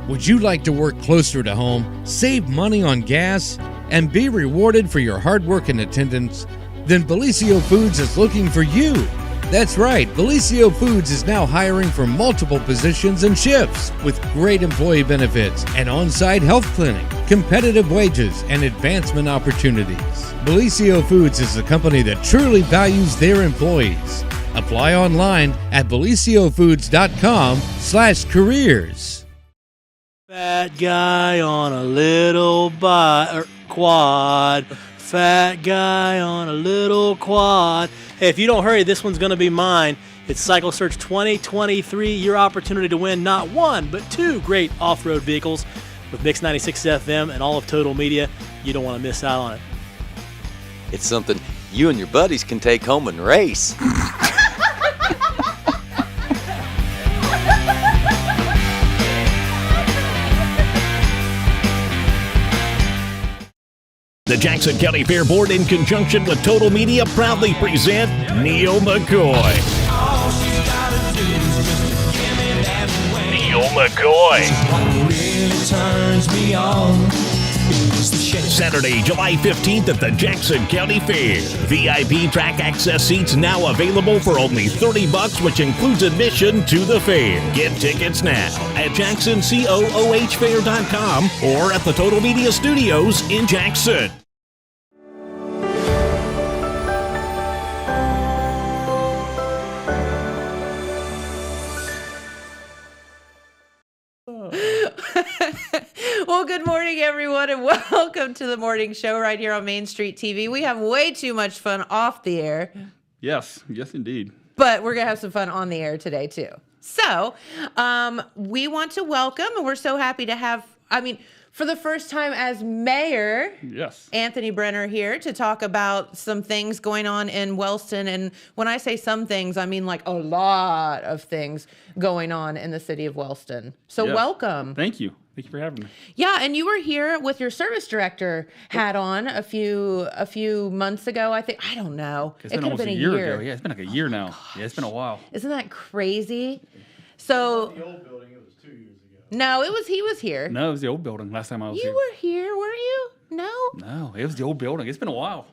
Would you like to work closer to home, save money on gas, and be rewarded for your hard work and attendance? Then Bellisio Foods is looking for you. That's right, Bellisio Foods is now hiring for multiple positions and shifts with great employee benefits, an on-site health clinic, competitive wages, and advancement opportunities. Bellisio Foods is a company that truly values their employees. Apply online at BellisioFoods.com/careers. Fat guy on a little quad. Fat guy on a little quad. Hey, if you don't hurry, this one's going to be mine. It's Cycle Search 2023, your opportunity to win not one, but two great off-road vehicles with Mix 96 FM and all of Total Media. You don't want to miss out on it. It's something you and your buddies can take home and race. The Jackson County Fair Board, in conjunction with Total Media, proudly present Neil McCoy. Neil McCoy. Saturday, July 15th at the Jackson County Fair. VIP track access seats now available for only $30, which includes admission to the fair. Get tickets now at JacksonCooHfair.com or at the Total Media Studios in Jackson. Well, good morning, everyone, and welcome to the morning show right here on Main Street TV. We have way too much fun off the air. Yes, indeed. But we're going to have some fun on the air today, too. So, we want to welcome, and we're so happy to have, for the first time as mayor, yes, Anthony Brenner here to talk about some things going on in Wellston. And when I say some things, I mean like a lot of things going on in the city of Wellston. So welcome. Thank you. Thank you for having me. Yeah, and you were here with your service director hat on a few months ago, I think. I don't know. It's been almost a year ago. Yeah, it's been like a year now. Gosh. Yeah, it's been a while. Isn't that crazy? So The old building, it was 2 years ago. no, he was here. No, it was the old building last time I was here. You were here, weren't you? No? No, it was the old building. It's been a while.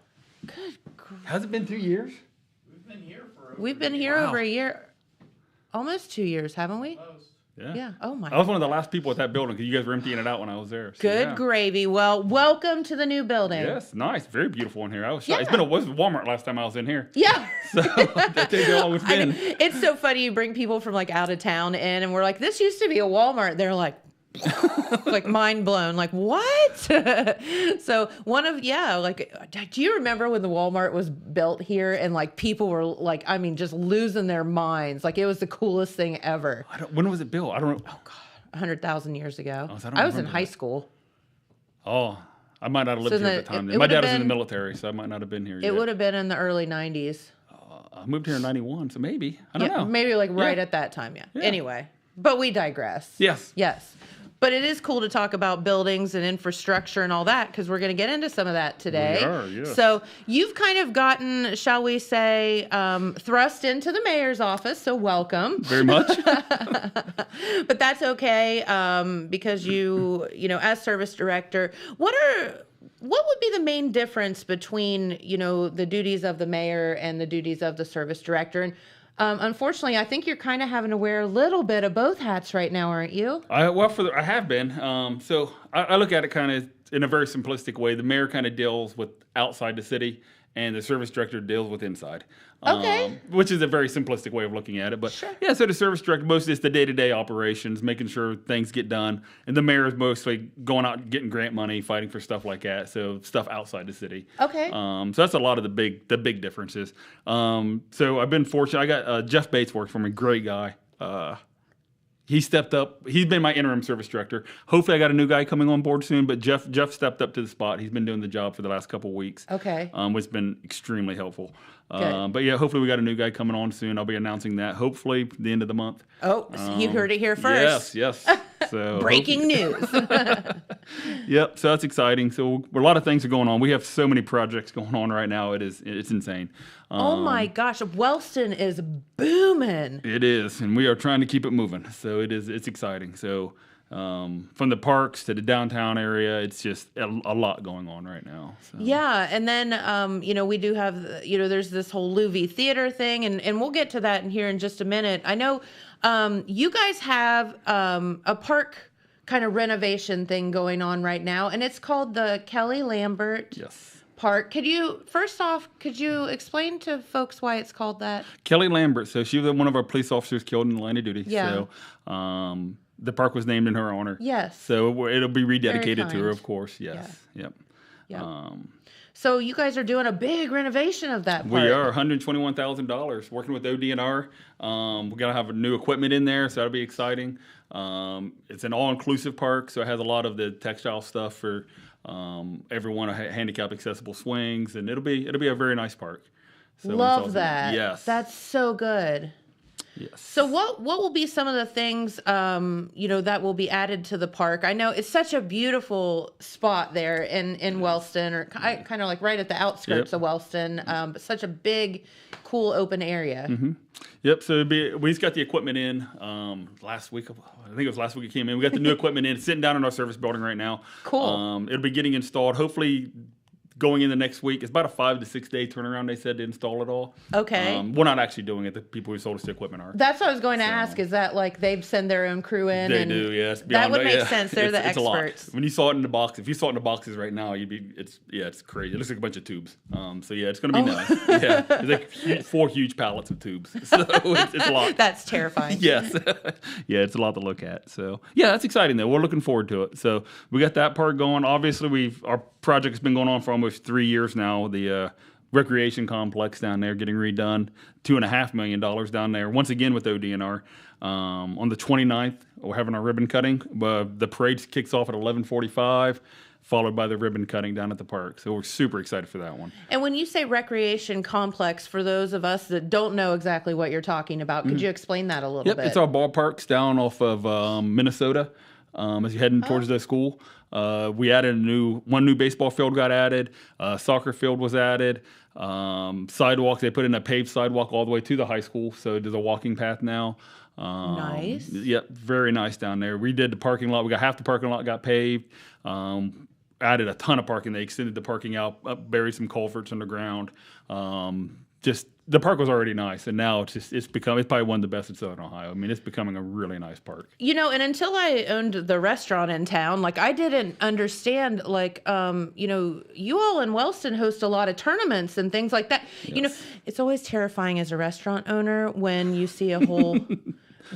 Good grief. Has it been 2 years? We've been here over a year. Almost 2 years, haven't we? Yeah. Yeah. Oh my. I was one of the last people at that building because you guys were emptying it out when I was there. So, Good yeah. gravy. Well, welcome to the new building. Yes, nice. Very beautiful in here. I was Yeah. shocked. It was Walmart last time I was in here. Yeah. So that's how long it's been. It's so funny. You bring people from like out of town in, and we're like, this used to be a Walmart. They're like, like mind blown. Like what? So do you remember when the Walmart was built here and like people were like, just losing their minds? Like it was the coolest thing ever. When was it built? I don't know. Oh God, 100,000 years ago. Oh, so I was in remember high that. school. Oh, I might not have lived So here at the time. it My would have dad was in the been- military, so I might not have been here It yet. would have been in the early 90s. I moved here in 91, so maybe. I don't know. Maybe like right Yeah. at that time. Yeah. Yeah. Anyway, but we digress. Yes. Yes. But it is cool to talk about buildings and infrastructure and all that because we're going to get into some of that today. We are, yes. So you've kind of gotten, shall we say, thrust into the mayor's office. So welcome. Very much. But that's okay because you as service director, what would be the main difference between, the duties of the mayor and the duties of the service director? And unfortunately, I think you're kind of having to wear a little bit of both hats right now, aren't you? I have been. So I look at it kind of in a very simplistic way. The mayor kind of deals with outside the city, and the service director deals with inside. Okay. Which is a very simplistic way of looking at it. But Sure. yeah, so the service director, mostly it's the day-to-day operations, making sure things get done. And the mayor is mostly going out and getting grant money, fighting for stuff like that. So stuff outside the city. Okay. So that's a lot of the big differences. So I've been fortunate. I got Jeff Bates works for me, great guy. He stepped up. He's been my interim service director. Hopefully, I got a new guy coming on board soon. But Jeff stepped up to the spot. He's been doing the job for the last couple of weeks. Okay. Which has been extremely helpful. Good. But yeah, hopefully we got a new guy coming on soon. I'll be announcing that hopefully the end of the month. Oh, so you heard it here first. Yes. So Breaking news. Yep. So that's exciting. So a lot of things are going on. We have so many projects going on right now. It's insane. Oh my gosh, Wellston is booming. It is, and we are trying to keep it moving. So it's exciting. So from the parks to the downtown area. It's just a lot going on right now. So. Yeah, and then we do have there's this whole Louis Theater thing, and we'll get to that in here in just a minute. I know you guys have a park kind of renovation thing going on right now, and it's called the Kelli Lambert Park. Could you explain to folks why it's called that? Kelli Lambert. So she was one of our police officers killed in the line of duty. Yeah. So the park was named in her honor. Yes. So it'll be rededicated to her, of course. Yes. Yeah. Yep. Yep. So you guys are doing a big renovation of that park. We are $121,000 working with ODNR. We got to have new equipment in there, so that'll be exciting. It's an all-inclusive park, so it has a lot of the textile stuff for everyone, handicap accessible swings, and it'll be a very nice park. So Love that. Yes. That's so good. Yes. So what will be some of the things that will be added to the park? I know it's such a beautiful spot there in Wellston, or kind of like right at the outskirts of Wellston, but such a big, cool open area. Mm-hmm. Yep. So we just got the equipment in last week. I think it was last week it came in. We got the new equipment in. It's sitting down in our service building right now. Cool. It'll be getting installed. Hopefully, going in the next week. It's about a 5 to 6 day turnaround, they said, to install it all. Okay. We're not actually doing it. The people who sold us the equipment are. That's what I was going to ask. Is that like they send their own crew in? They do, yes. That would make sense. They're the experts. When you saw it in the box, if you saw it in the boxes right now, it's crazy. It looks like a bunch of tubes. So yeah, it's going to be nice. Yeah, it's like 4 huge pallets of tubes. So it's a lot. That's terrifying. Yes. Yeah, it's a lot to look at. So yeah, that's exciting though. We're looking forward to it. So we got that part going. Obviously, our project has been going on for almost 3 years now. The recreation complex down there getting redone, $2.5 million down there. Once again with ODNR. On the 29th, we're having our ribbon cutting. The parade kicks off at 11:45, followed by the ribbon cutting down at the park. So we're super excited for that one. And when you say recreation complex, for those of us that don't know exactly what you're talking about, could you explain that a little bit? Yep, it's our ballparks down off of Minnesota. As you're heading towards the school, we added one new baseball field got added, soccer field was added, sidewalks. They put in a paved sidewalk all the way to the high school, so there's a walking path now. Nice. Yep, very nice down there. We did the parking lot. We got half the parking lot got paved. Added a ton of parking. They extended the parking out, buried some culverts underground. Just the park was already nice, and now it's probably one of the best in Southern Ohio. I mean, it's becoming a really nice park. And until I owned the restaurant in town, I didn't understand, you all in Wellston host a lot of tournaments and things like that. Yes. It's always terrifying as a restaurant owner when you see a whole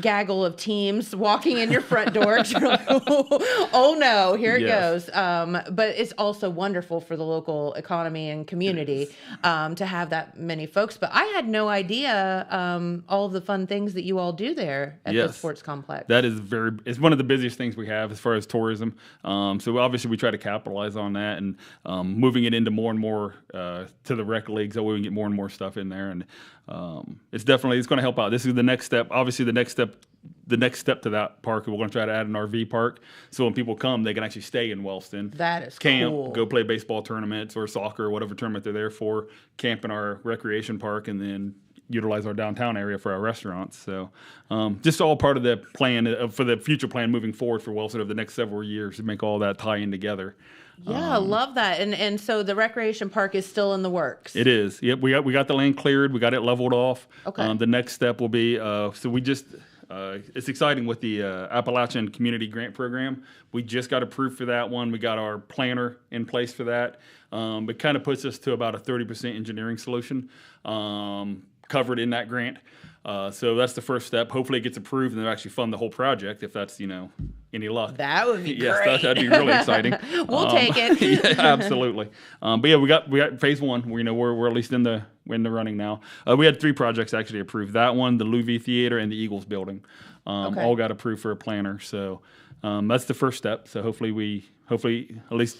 gaggle of teams walking in your front door. You're like, oh no, here it goes. But it's also wonderful for the local economy and community to have that many folks. But I had no idea all of the fun things that you all do there at the sports complex. That is it's one of the busiest things we have as far as tourism. So obviously we try to capitalize on that and moving it into more and more to the rec leagues, so we can get more and more stuff in there. And it's going to help out. This is the next step. Obviously, the next step to that park, we're going to try to add an RV park, so when people come, they can actually stay in Wellston. That is camp, cool. go play baseball tournaments or soccer or whatever tournament they're there for. Camp in our recreation park, and then utilize our downtown area for our restaurants. So, just all part of the plan for the future plan moving forward for Wellston over the next several years to make all that tie in together. Yeah, love that. And so the recreation park is still in the works. It is. Yep, we got the land cleared. We got it leveled off. Okay. The next step will be it's exciting with the Appalachian Community Grant Program. We just got approved for that one. We got our planner in place for that. It kind of puts us to about a 30% engineering solution covered in that grant. So that's the first step. Hopefully it gets approved and they'll actually fund the whole project if that's, any luck. That would be yes, great. That'd be really exciting. We'll take it. Yeah, absolutely. But yeah, we got phase one. We're at least in the running now. We had 3 projects actually approved. That one, the Louis Theater, and the Eagles building, all got approved for a planner. So that's the first step. So hopefully at least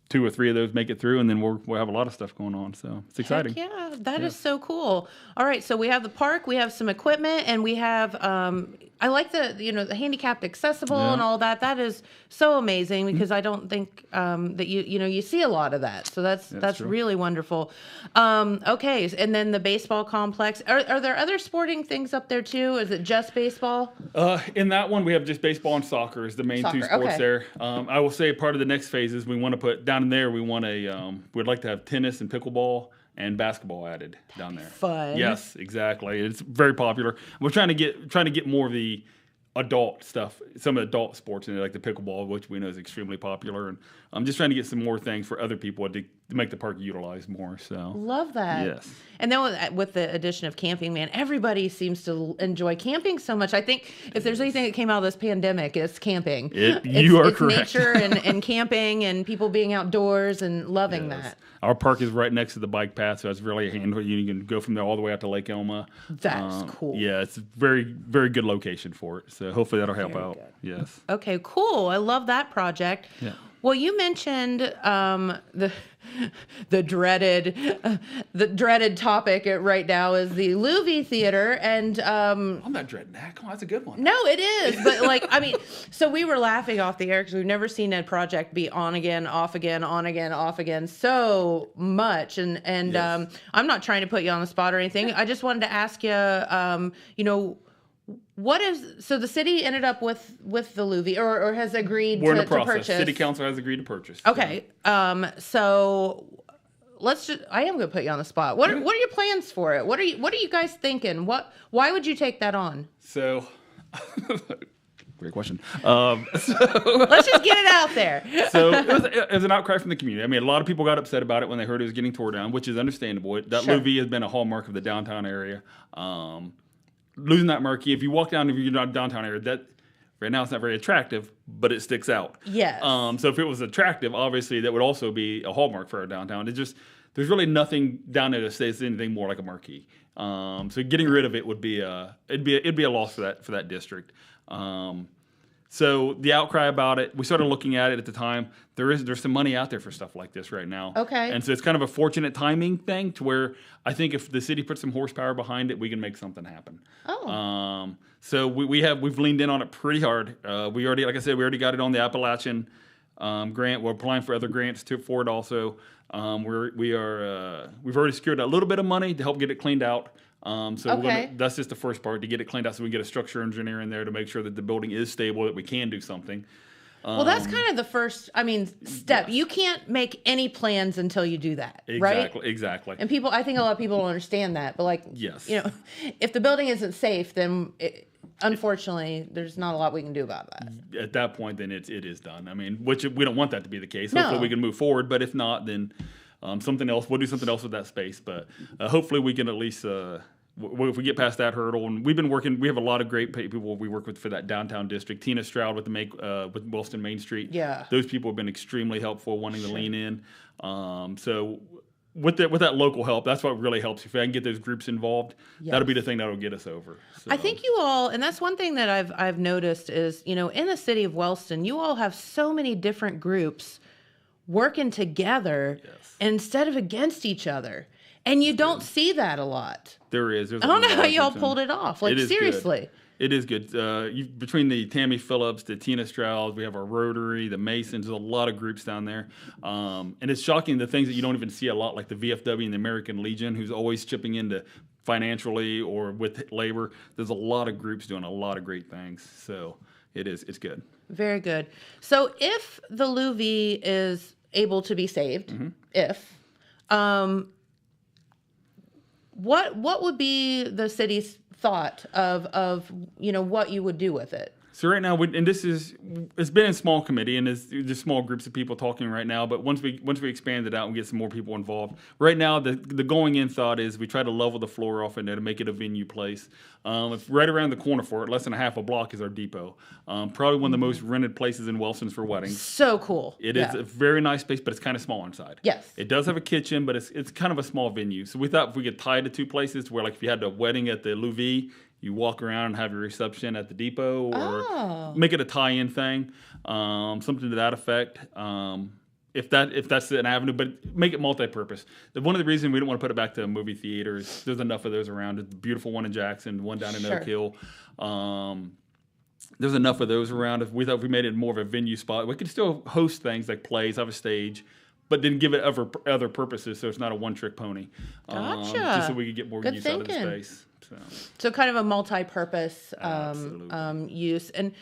2 or 3 of those make it through, and then we'll have a lot of stuff going on. So it's exciting. Heck yeah, that is so cool. All right, so we have the park, we have some equipment, and we have I like the handicapped accessible and all that. That is so amazing because I don't think that you see a lot of that. So that's true. really wonderful. Okay, and then the baseball complex. Are there other sporting things up there too? Is it just baseball? In that one, we have just baseball and soccer is the main two sports okay. there. I will say part of the next phase is we want to put down there. We want we'd like to have tennis and pickleball and basketball added down there. Fun. Yes, exactly. It's very popular. We're trying to get more of the adult stuff, some of the adult sports in there, like the pickleball, which we know is extremely popular. And I'm just trying to get some more things for other people to make the park utilized more. So Love that. Yes. And then with the addition of camping, man, everybody seems to enjoy camping so much. I think if there's anything that came out of this pandemic, it's camping. You are correct. It's nature and camping and people being outdoors and loving that. Our park is right next to the bike path, so it's really handy. You can go from there all the way out to Lake Elma. That's cool. Yeah, it's a very, very good location for it. So hopefully that'll help out. good. Yes. Okay, cool. I love that project. Yeah. Well, you mentioned the dreaded topic right now is the Louis Theater, and I'm not dreading that. Come on, that's a good one. no, it is. But so we were laughing off the air because we've never seen a project be on again, off again, on again, off again so much. And Yes. I'm not trying to put you on the spot or anything. I just wanted to ask you, so the city ended up with the Louis or has agreed We're in to the process. purchase. City Council has agreed to purchase. Okay. So I am going to put you on the spot. What are your plans for it? What are you guys thinking? Why would you take that on? So, great question. Let's just get it out there. So it was an outcry from the community. I mean, a lot of people got upset about it when they heard it was getting torn down, which is understandable. That Sure. Louis has been a hallmark of the downtown area. Losing that marquee, if you walk down, if you're not downtown area, that right now it's not very attractive, but it sticks out. Yes. So if it was attractive, obviously that would also be a hallmark for our downtown. There's really nothing down there that says anything more like a marquee. So getting rid of it would be it'd be a loss for that district. So the outcry about it, we started looking at it at the time. There's some money out there for stuff like this right now. Okay. And so it's kind of a fortunate timing thing to where I think if the city puts some horsepower behind it, we can make something happen. Oh. So we've leaned in on it pretty hard. We already got it on the Appalachian grant. We're applying for other grants for it also. We've already secured a little bit of money to help get it cleaned out. That's just the first part, to get it cleaned out so we can get a structure engineer in there to make sure that the building is stable, that we can do something. Well, that's kind of the first, step. Yes. You can't make any plans until you do that, right? Exactly. And I think a lot of people don't understand that. But Yes. if the building isn't safe, then unfortunately, there's not a lot we can do about that. At that point, then it is done. I mean, which we don't want that to be the case. No. Hopefully we can move forward, but if not, then something else. We'll do something else with that space. But hopefully we can at least, if we get past that hurdle. And we've been working. We have a lot of great people we work with for that downtown district. Tina Stroud with with Wellston Main Street. Yeah. Those people have been extremely helpful, wanting to lean in. So with that local help, that's what really helps. If I can get those groups involved, that'll be the thing that'll get us over. So. I think you all, and that's one thing that I've noticed is, in the city of Wellston, you all have so many different groups working together instead of against each other. And you don't see that a lot. There is. I don't know how y'all pulled it off. Like, seriously. Good. It is good. Between the Tammy Phillips, the Tina Stroud, we have our Rotary, the Masons, there's a lot of groups down there. And it's shocking the things that you don't even see a lot, like the VFW and the American Legion, who's always chipping into financially or with labor. There's a lot of groups doing a lot of great things. So it's good. Very good. So if the Louis is able to be saved, what would be the city's thought of what you would do with it? So right now, it's been in small committee, and it's just small groups of people talking right now. But once we expand it out and get some more people involved, right now the going in thought is we try to level the floor off in there to make it a venue place. If right around the corner for it, less than a half a block, is our depot. Probably one of the most rented places in Wellston for weddings. So cool. It is a very nice space, but it's kind of small inside. Yes. It does have a kitchen, but it's kind of a small venue. So we thought if we could tie the two places, where like if you had a wedding at the Louis, you walk around and have your reception at the depot, or make it a tie-in thing, something to that effect. If that's an avenue, but make it multi-purpose. One of the reasons we don't want to put it back to a movie theater is there's enough of those around. It's a beautiful one in Jackson, one down in Oak Hill. there's enough of those around. If we thought we made it more of a venue spot, we could still host things like plays, have a stage, but then give it other purposes, so it's not a one-trick pony. Gotcha. Just so we could get more Good use out of the thinking. space. So kind of a multi-purpose use. And,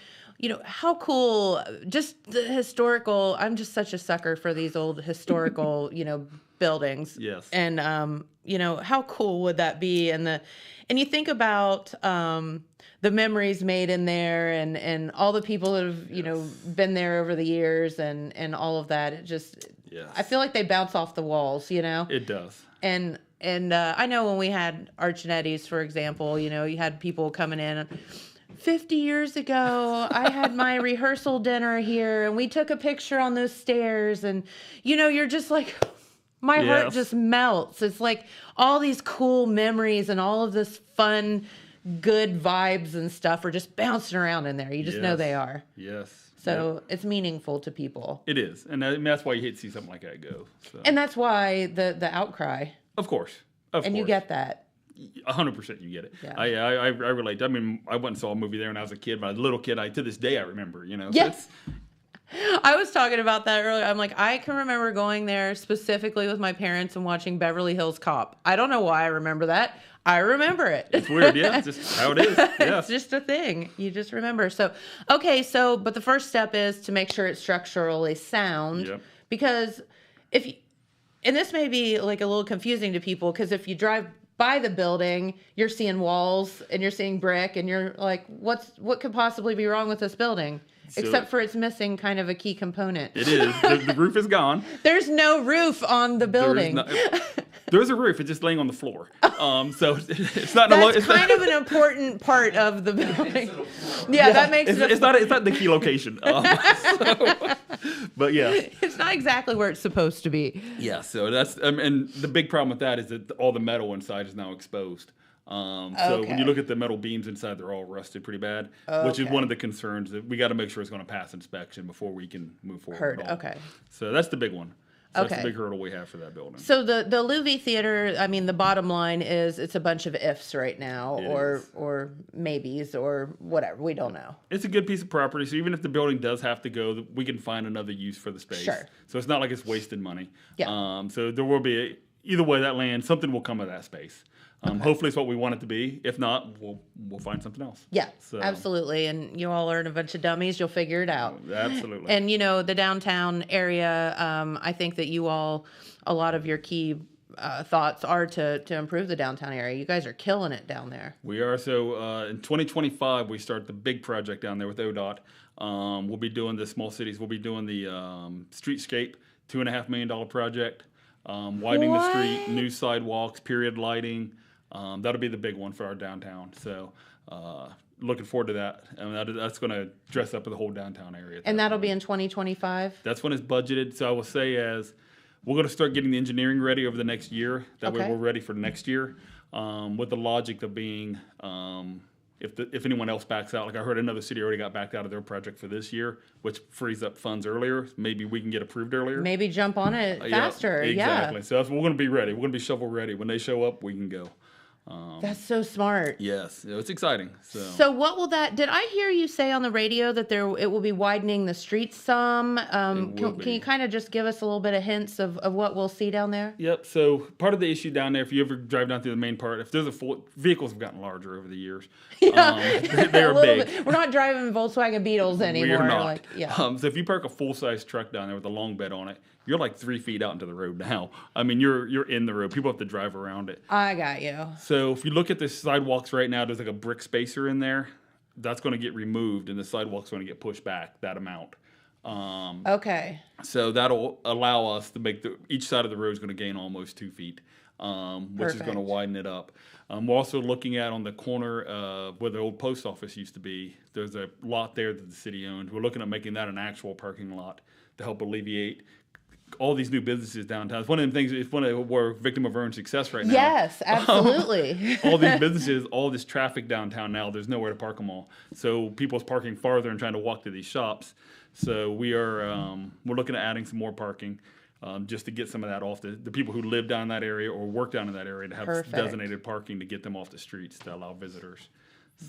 how cool, just the historical, I'm just such a sucker for these old historical, buildings. Yes. And, how cool would that be? And you think about the memories made in there and all the people that have, been there over the years and all of that. It just, I feel like they bounce off the walls, It does. And I know when we had Archinetti's, for example, you had people coming in. 50 years ago, I had my rehearsal dinner here, and we took a picture on those stairs. And, you're just like, my heart just melts. It's like all these cool memories and all of this fun, good vibes and stuff are just bouncing around in there. You just know they are. Yes. So it's meaningful to people. It is. And that's why you hate to see something like that go. So. And that's why the outcry. Of course. And you get that. 100% you get it. Yeah. I relate. I mean, I went and saw a movie there when I was a kid, but as a little kid, to this day I remember, Yes. I was talking about that earlier. I'm like, I can remember going there specifically with my parents and watching Beverly Hills Cop. I don't know why I remember that. I remember it. It's weird, yeah. It's just how it is. Yeah. It's just a thing. You just remember. So, but the first step is to make sure it's structurally sound. Yep. Because and this may be like a little confusing to people, because if you drive by the building, you're seeing walls and you're seeing brick and you're like, what could possibly be wrong with this building? Except for it's missing kind of a key component. It is. The roof is gone. There's no roof on the building. There's a roof. It's just laying on the floor. So it's not. That's kind of an important part of the building. Yeah, that makes it. It's not the key location. But yeah, it's not exactly where it's supposed to be. Yeah. So that's and the big problem with that is that all the metal inside is now exposed. So when you look at the metal beams inside, they're all rusted pretty bad, which is one of the concerns that we got to make sure it's going to pass inspection before we can move forward. Okay. So that's the big one. So that's the big hurdle we have for that building. So the Louis Theater, I mean, the bottom line is it's a bunch of ifs right now, or maybes, or whatever. We don't know. It's a good piece of property, so even if the building does have to go, we can find another use for the space. Sure. So it's not like it's wasted money. Yeah. So there will be, either way that land, something will come of that space. Hopefully it's what we want it to be. If not, we'll find something else. Yeah, so. Absolutely. And you all aren't a bunch of dummies. You'll figure it out. Absolutely. And, the downtown area, I think that a lot of your key thoughts are to improve the downtown area. You guys are killing it down there. We are. So in 2025, we start the big project down there with ODOT. We'll be doing the small cities. We'll be doing the streetscape, $2.5 million project. Widening the street, new sidewalks, period lighting. That'll be the big one for our downtown. So looking forward to that. And that's going to dress up the whole downtown area. And that'll be in 2025? That's when it's budgeted. So I will say we're going to start getting the engineering ready over the next year. That way we're ready for next year. With the logic of being, if anyone else backs out, like I heard another city already got backed out of their project for this year, which frees up funds earlier. Maybe we can get approved earlier. Maybe jump on it faster. Exactly. Yeah. So we're going to be ready. We're going to be shovel ready. When they show up, we can go. That's so smart. Yes, it's exciting. So what will did I hear you say on the radio that it will be widening the streets some? Can you kind of just give us a little bit of hints of what we'll see down there? Yep. So part of the issue down there, if you ever drive down through the main part, if there's vehicles have gotten larger over the years. Yeah. They are big. Bit. We're not driving Volkswagen Beetles anymore. We're not. So if you park a full-size truck down there with a long bed on it, you're like 3 feet out into the road now. I mean, you're in the road. People have to drive around it. I got you. So if you look at the sidewalks right now, there's like a brick spacer in there. That's going to get removed, and the sidewalk's going to get pushed back that amount. Okay. So that'll allow us to make each side of the road is going to gain almost 2 feet, which is going to widen it up. We're also looking at on the corner where the old post office used to be. There's a lot there that the city owns. We're looking at making that an actual parking lot to help alleviate all these new businesses downtown. It's one of them things. It's we're a victim of our own success right now. Yes, absolutely. All these businesses, all this traffic downtown now. There's nowhere to park them all. So people's parking farther and trying to walk to these shops. So we're looking at adding some more parking, just to get some of that off the people who live down in that area or work down in that area to have designated parking to get them off the streets to allow visitors.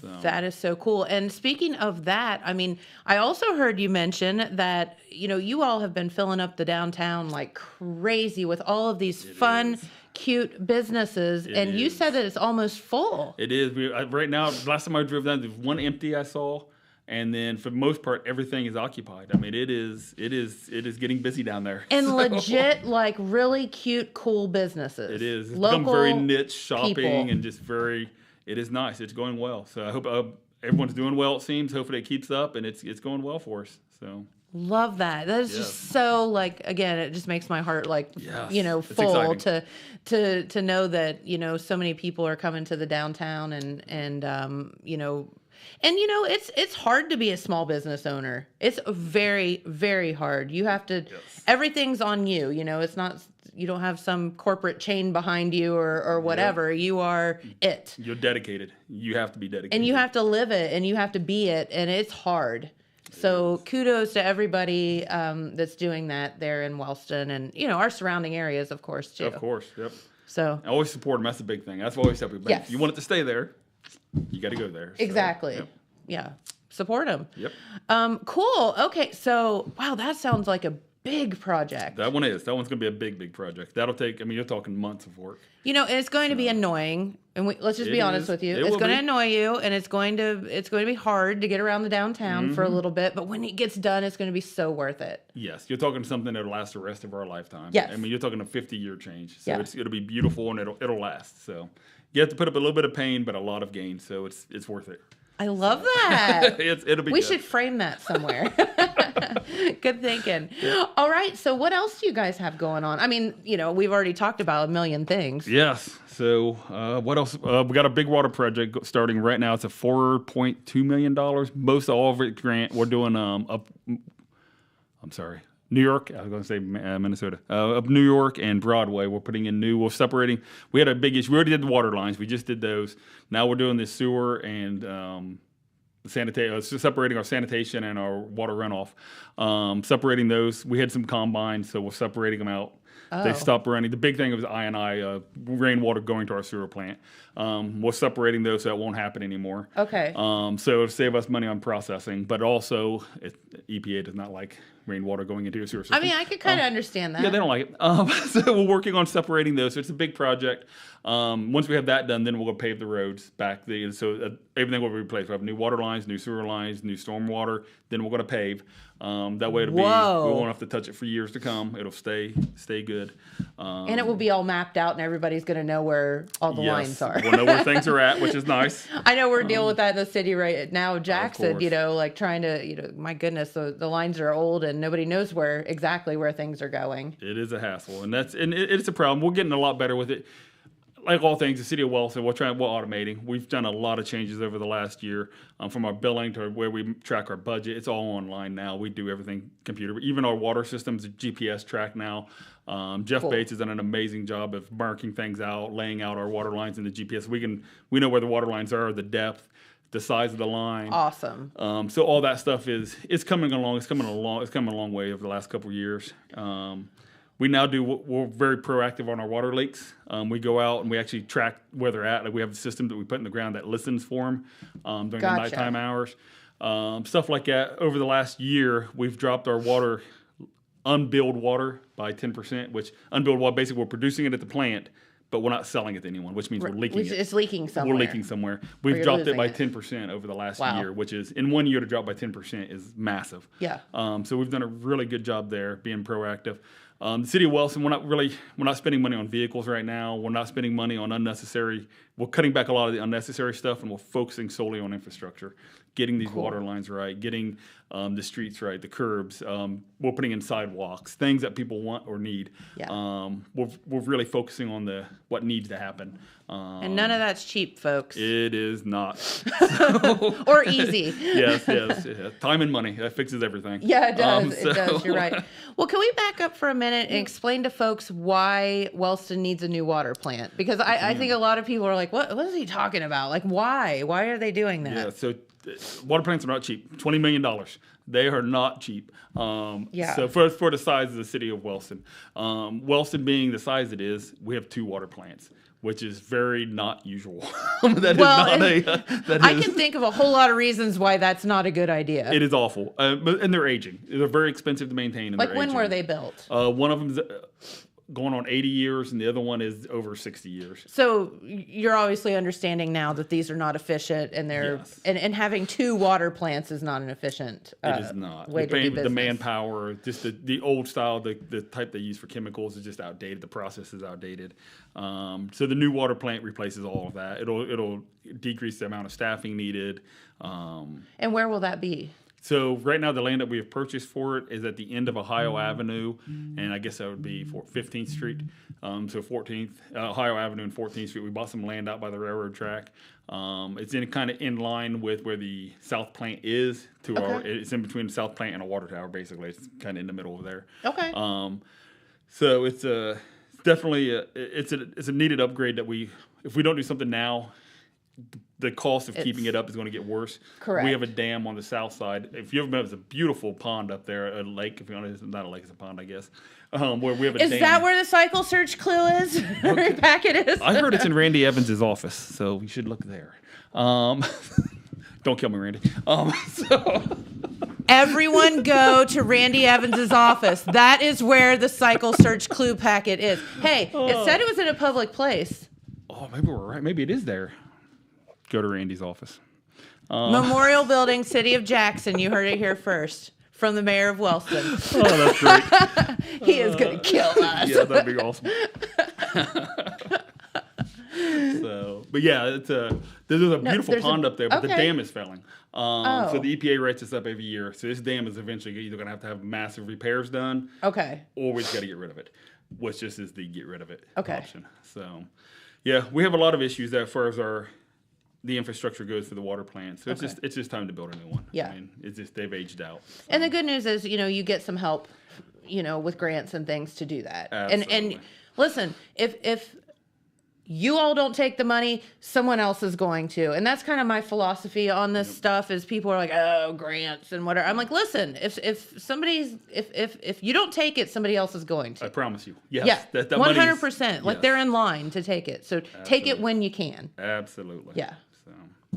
So. That is so cool. And speaking of that, I mean, I also heard you mention that, you all have been filling up the downtown like crazy with all of these fun, cute businesses. And you said that it's almost full. It is. Right now, last time I drove down, there's one empty I saw. And then for the most part, everything is occupied. I mean, it is getting busy down there. And legit, like really cute, cool businesses. It is. It's Local become very niche shopping people. and just very, it is nice. It's going well. So I hope everyone's doing well, it seems. Hopefully it keeps up and it's going well for us. So. Love that. That is just so like, again, it just makes my heart like, full to know that, so many people are coming to the downtown and it's hard to be a small business owner. It's very, very hard. You have to, everything's on you. It's not, you don't have some corporate chain behind you or whatever. You are it. You're dedicated. You have to be dedicated. And you have to live it and you have to be it. And it's hard. So kudos to everybody that's doing that there in Wellston and, our surrounding areas, of course, too. Of course, yep. So I always support them. That's the big thing. That's what I always tell people. Yes. If you want it to stay there, you got to go there. So, exactly. yep. Yeah. Support them. Yep. Cool. Okay. So, wow, that sounds like a big project. That one is. That one's going to be a big, big project. That'll take, you're talking months of work. And it's going to be annoying. And let's just be honest with you. It It's will going to be. annoy you and it's going to be hard to get around the downtown for a little bit. But when it gets done, it's going to be so worth it. Yes. You're talking something that'll last the rest of our lifetime. Yes. You're talking a 50-year change. So Yeah. it'll be beautiful and it'll last. So you have to put up a little bit of pain, but a lot of gain. So it's worth it. I love that. It'll be We good. should frame that somewhere. Good thinking. All right. So what else do you guys have going on? I mean, we've already talked about a million things. Yes. So what else? We got a big water project starting right now. It's a $4.2 million. Most all of it grant. We're doing New York. I was going to say Minnesota. Up New York and Broadway. We're putting in new. We're separating. We had a big issue. We already did the water lines. We just did those. Now we're doing the sewer and separating our sanitation and our water runoff. Separating those. We had some combines, so we're separating them out. They stopped running. The big thing was I&I, rainwater going to our sewer plant. We're separating those so that won't happen anymore. Okay. So it'll save us money on processing, but also EPA does not like rainwater going into your sewer system. I mean, I could kind of understand that. Yeah, they don't like it. So we're working on separating those. So it's a big project. Once we have that done, then we'll go pave the roads back. Everything will be replaced. We have new water lines, new sewer lines, new stormwater. Then we're going to pave. That way we won't have to touch it for years to come. It'll stay good. And it will be all mapped out and everybody's going to know where all the lines are. We'll know where things are at, which is nice. I know we're dealing with that in the city right now. Jackson, course. like trying to, my goodness, the lines are old and nobody knows exactly where things are going. It is a hassle, and it's a problem. We're getting a lot better with it. Like all things, the City of Wellston, we're automating. We've done a lot of changes over the last year, from our billing to where we track our budget. It's all online now. We do everything computer. Even our water system's GPS track now. Jeff Bates has done an amazing job of marking things out, laying out our water lines in the GPS. We know where the water lines are, the depth, the size of the line. Awesome. So all that stuff it's coming along. It's coming a long way over the last couple of years. We're very proactive on our water leaks. We go out and we actually track where they're at. Like we have a system that we put in the ground that listens for them during the nighttime hours. Stuff like that. Over the last year, we've dropped our unbilled water by 10%, which unbilled water, basically we're producing it at the plant, but we're not selling it to anyone, which means we're leaking it. It's leaking somewhere. We're leaking somewhere. We've dropped it by 10% over the last year, which is, in 1 year to drop by 10% is massive. Yeah. So we've done a really good job there, being proactive. The City of Wellston, we're not spending money on vehicles right now. We're not spending money on we're cutting back a lot of the unnecessary stuff, and we're focusing solely on infrastructure, getting these water lines right, getting the streets right, the curbs. We're putting in sidewalks, things that people want or need. Yeah. We're really focusing on what needs to happen. And none of that's cheap, folks. It is not. Or easy. Yes. Time and money, that fixes everything. Yeah, it does. It does. You're right. Well, can we back up for a minute and explain to folks why Wellston needs a new water plant? Because I think a lot of people are like, what is he talking about? Like, why? Why are they doing that? Yeah, so water plants are not cheap. $20 million. They are not cheap. Yeah. So for the size of the city of Wellston, Wellston being the size it is, we have 2 water plants, which is very not usual. That I can think of a whole lot of reasons why that's not a good idea. It is awful, and they're aging. They're very expensive to maintain. And Like they're when aging. were they built? One of them's going on 80 years, and the other one is over 60 years. So you're obviously understanding now that these are not efficient, and they're Yes. and having 2 water plants is not an efficient It is not. way to do business. The manpower, just the old style, the type they use for chemicals is just outdated. The process is outdated. So the new water plant replaces all of that. It'll decrease the amount of staffing needed. And where will that be? So right now, the land that we have purchased for it is at the end of Ohio Avenue, and I guess that would be 15th Street. So 14th, Ohio Avenue and 14th Street. We bought some land out by the railroad track. It's kind of in line with where the south plant is. It's in between the south plant and a water tower, basically. It's kind of in the middle of there. Okay. So it's definitely it's a needed upgrade that if we don't do something now, the cost of keeping it up is going to get worse. Correct. We have a dam on the south side. If you ever been, it's a beautiful pond up there, a lake. If you it's not a lake, it's a pond, I guess. Where we have a dam. Is that where the cycle search clue is? Packet is? I heard it's in Randy Evans' office, so we should look there. Don't kill me, Randy. Everyone go to Randy Evans' office. That is where the cycle search clue packet is. Hey, it said it was in a public place. Oh, maybe we're right. Maybe it is there. Go to Randy's office. Memorial Building, City of Jackson. You heard it here first from the mayor of Wellston. Oh, that's great. He is going to kill us. Yeah, that'd be awesome. But yeah, there's a beautiful pond up there, but the dam is failing. So the EPA writes us up every year. So this dam is eventually either going to have massive repairs done, Okay. or we just got to get rid of it, which just is the get rid of it Okay. option. So yeah, we have a lot of issues there as far as the infrastructure goes for the water plant. So it's just time to build a new one. Yeah. I mean, it's just they've aged out. And the good news is, you get some help, with grants and things to do that. Absolutely. And listen, if you all don't take the money, someone else is going to. And that's kind of my philosophy on this stuff is people are like, oh, grants and whatever. I'm like, listen, if you don't take it, somebody else is going to. I promise you. Yes. Yeah, That 100%. Like yes. they're in line to take it. So take it when you can. Absolutely. Yeah. So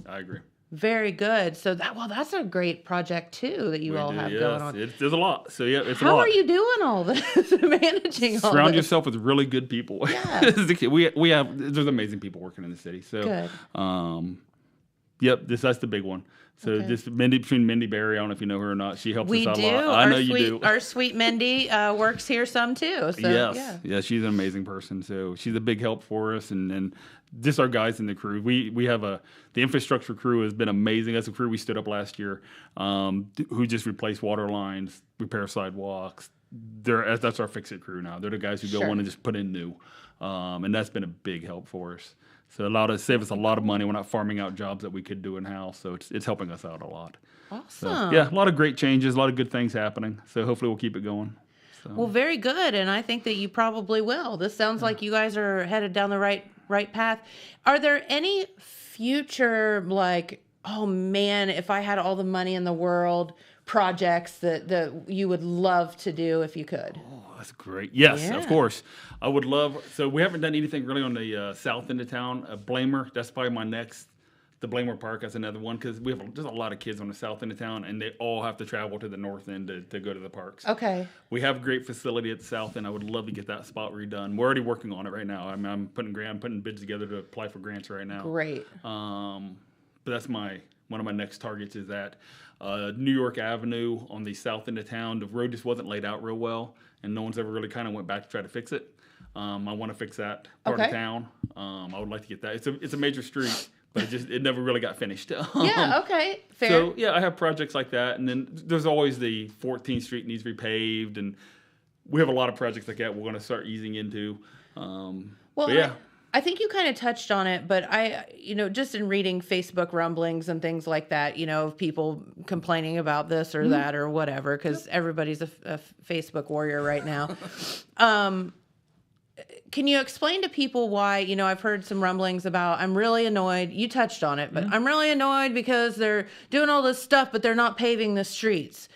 I agree. Very good. So that's a great project too that you all have going on. There's a lot. So yeah, it's a How lot. are you doing all this, managing all Surround this? yourself with really good people. Yeah. There's amazing people working in the city. So Good. Yep, that's the big one. So Okay. just between Mindy Barry, I don't know if you know her or not. She helps We us out do. a lot. I know you do. Our sweet Mindy works here some too. So, Yes, yeah, she's an amazing person. So she's a big help for us, and just our guys in the crew. We have the infrastructure crew has been amazing. That's a crew we stood up last year, who just replace water lines, repair sidewalks. That's our fix it crew now. They're the guys who go Sure. in and just put in new, and that's been a big help for us. So it allowed us save us a lot of money. We're not farming out jobs that we could do in house. So it's helping us out a lot. Awesome. So, yeah, a lot of great changes, a lot of good things happening. So hopefully we'll keep it going. So. Well, very good, and I think that you probably will. This sounds like you guys are headed down the right path. Are there any future oh man, if I had all the money in the world, projects that you would love to do if you could? Oh, that's great. Yes, Yeah. of course. I would love. So we haven't done anything really on the south end of town. Blamer, that's probably my next. The Blamer Park, that's another one because we have just a lot of kids on the south end of town, and they all have to travel to the north end to go to the parks. Okay. We have a great facility at the south end. I would love to get that spot redone. We're already working on it right now. I'm putting bids together to apply for grants right now. Great. But that's one of my next targets is that New York Avenue on the south end of town. The road just wasn't laid out real well, and no one's ever really kind of went back to try to fix it. I want to fix that part of Okay. town. I would like to get that. It's a major street, but it never really got finished. Yeah. Okay. Fair. So yeah, I have projects like that, and then there's always the 14th Street needs repaved, and we have a lot of projects like that we're going to start easing into. Well, but yeah. I think you kind of touched on it, but just in reading Facebook rumblings and things like that, of people complaining about this or that or whatever, because everybody's a Facebook warrior right now. can you explain to people why, I've heard some rumblings about, I'm really annoyed. You touched on it, but I'm really annoyed because they're doing all this stuff, but they're not paving the streets.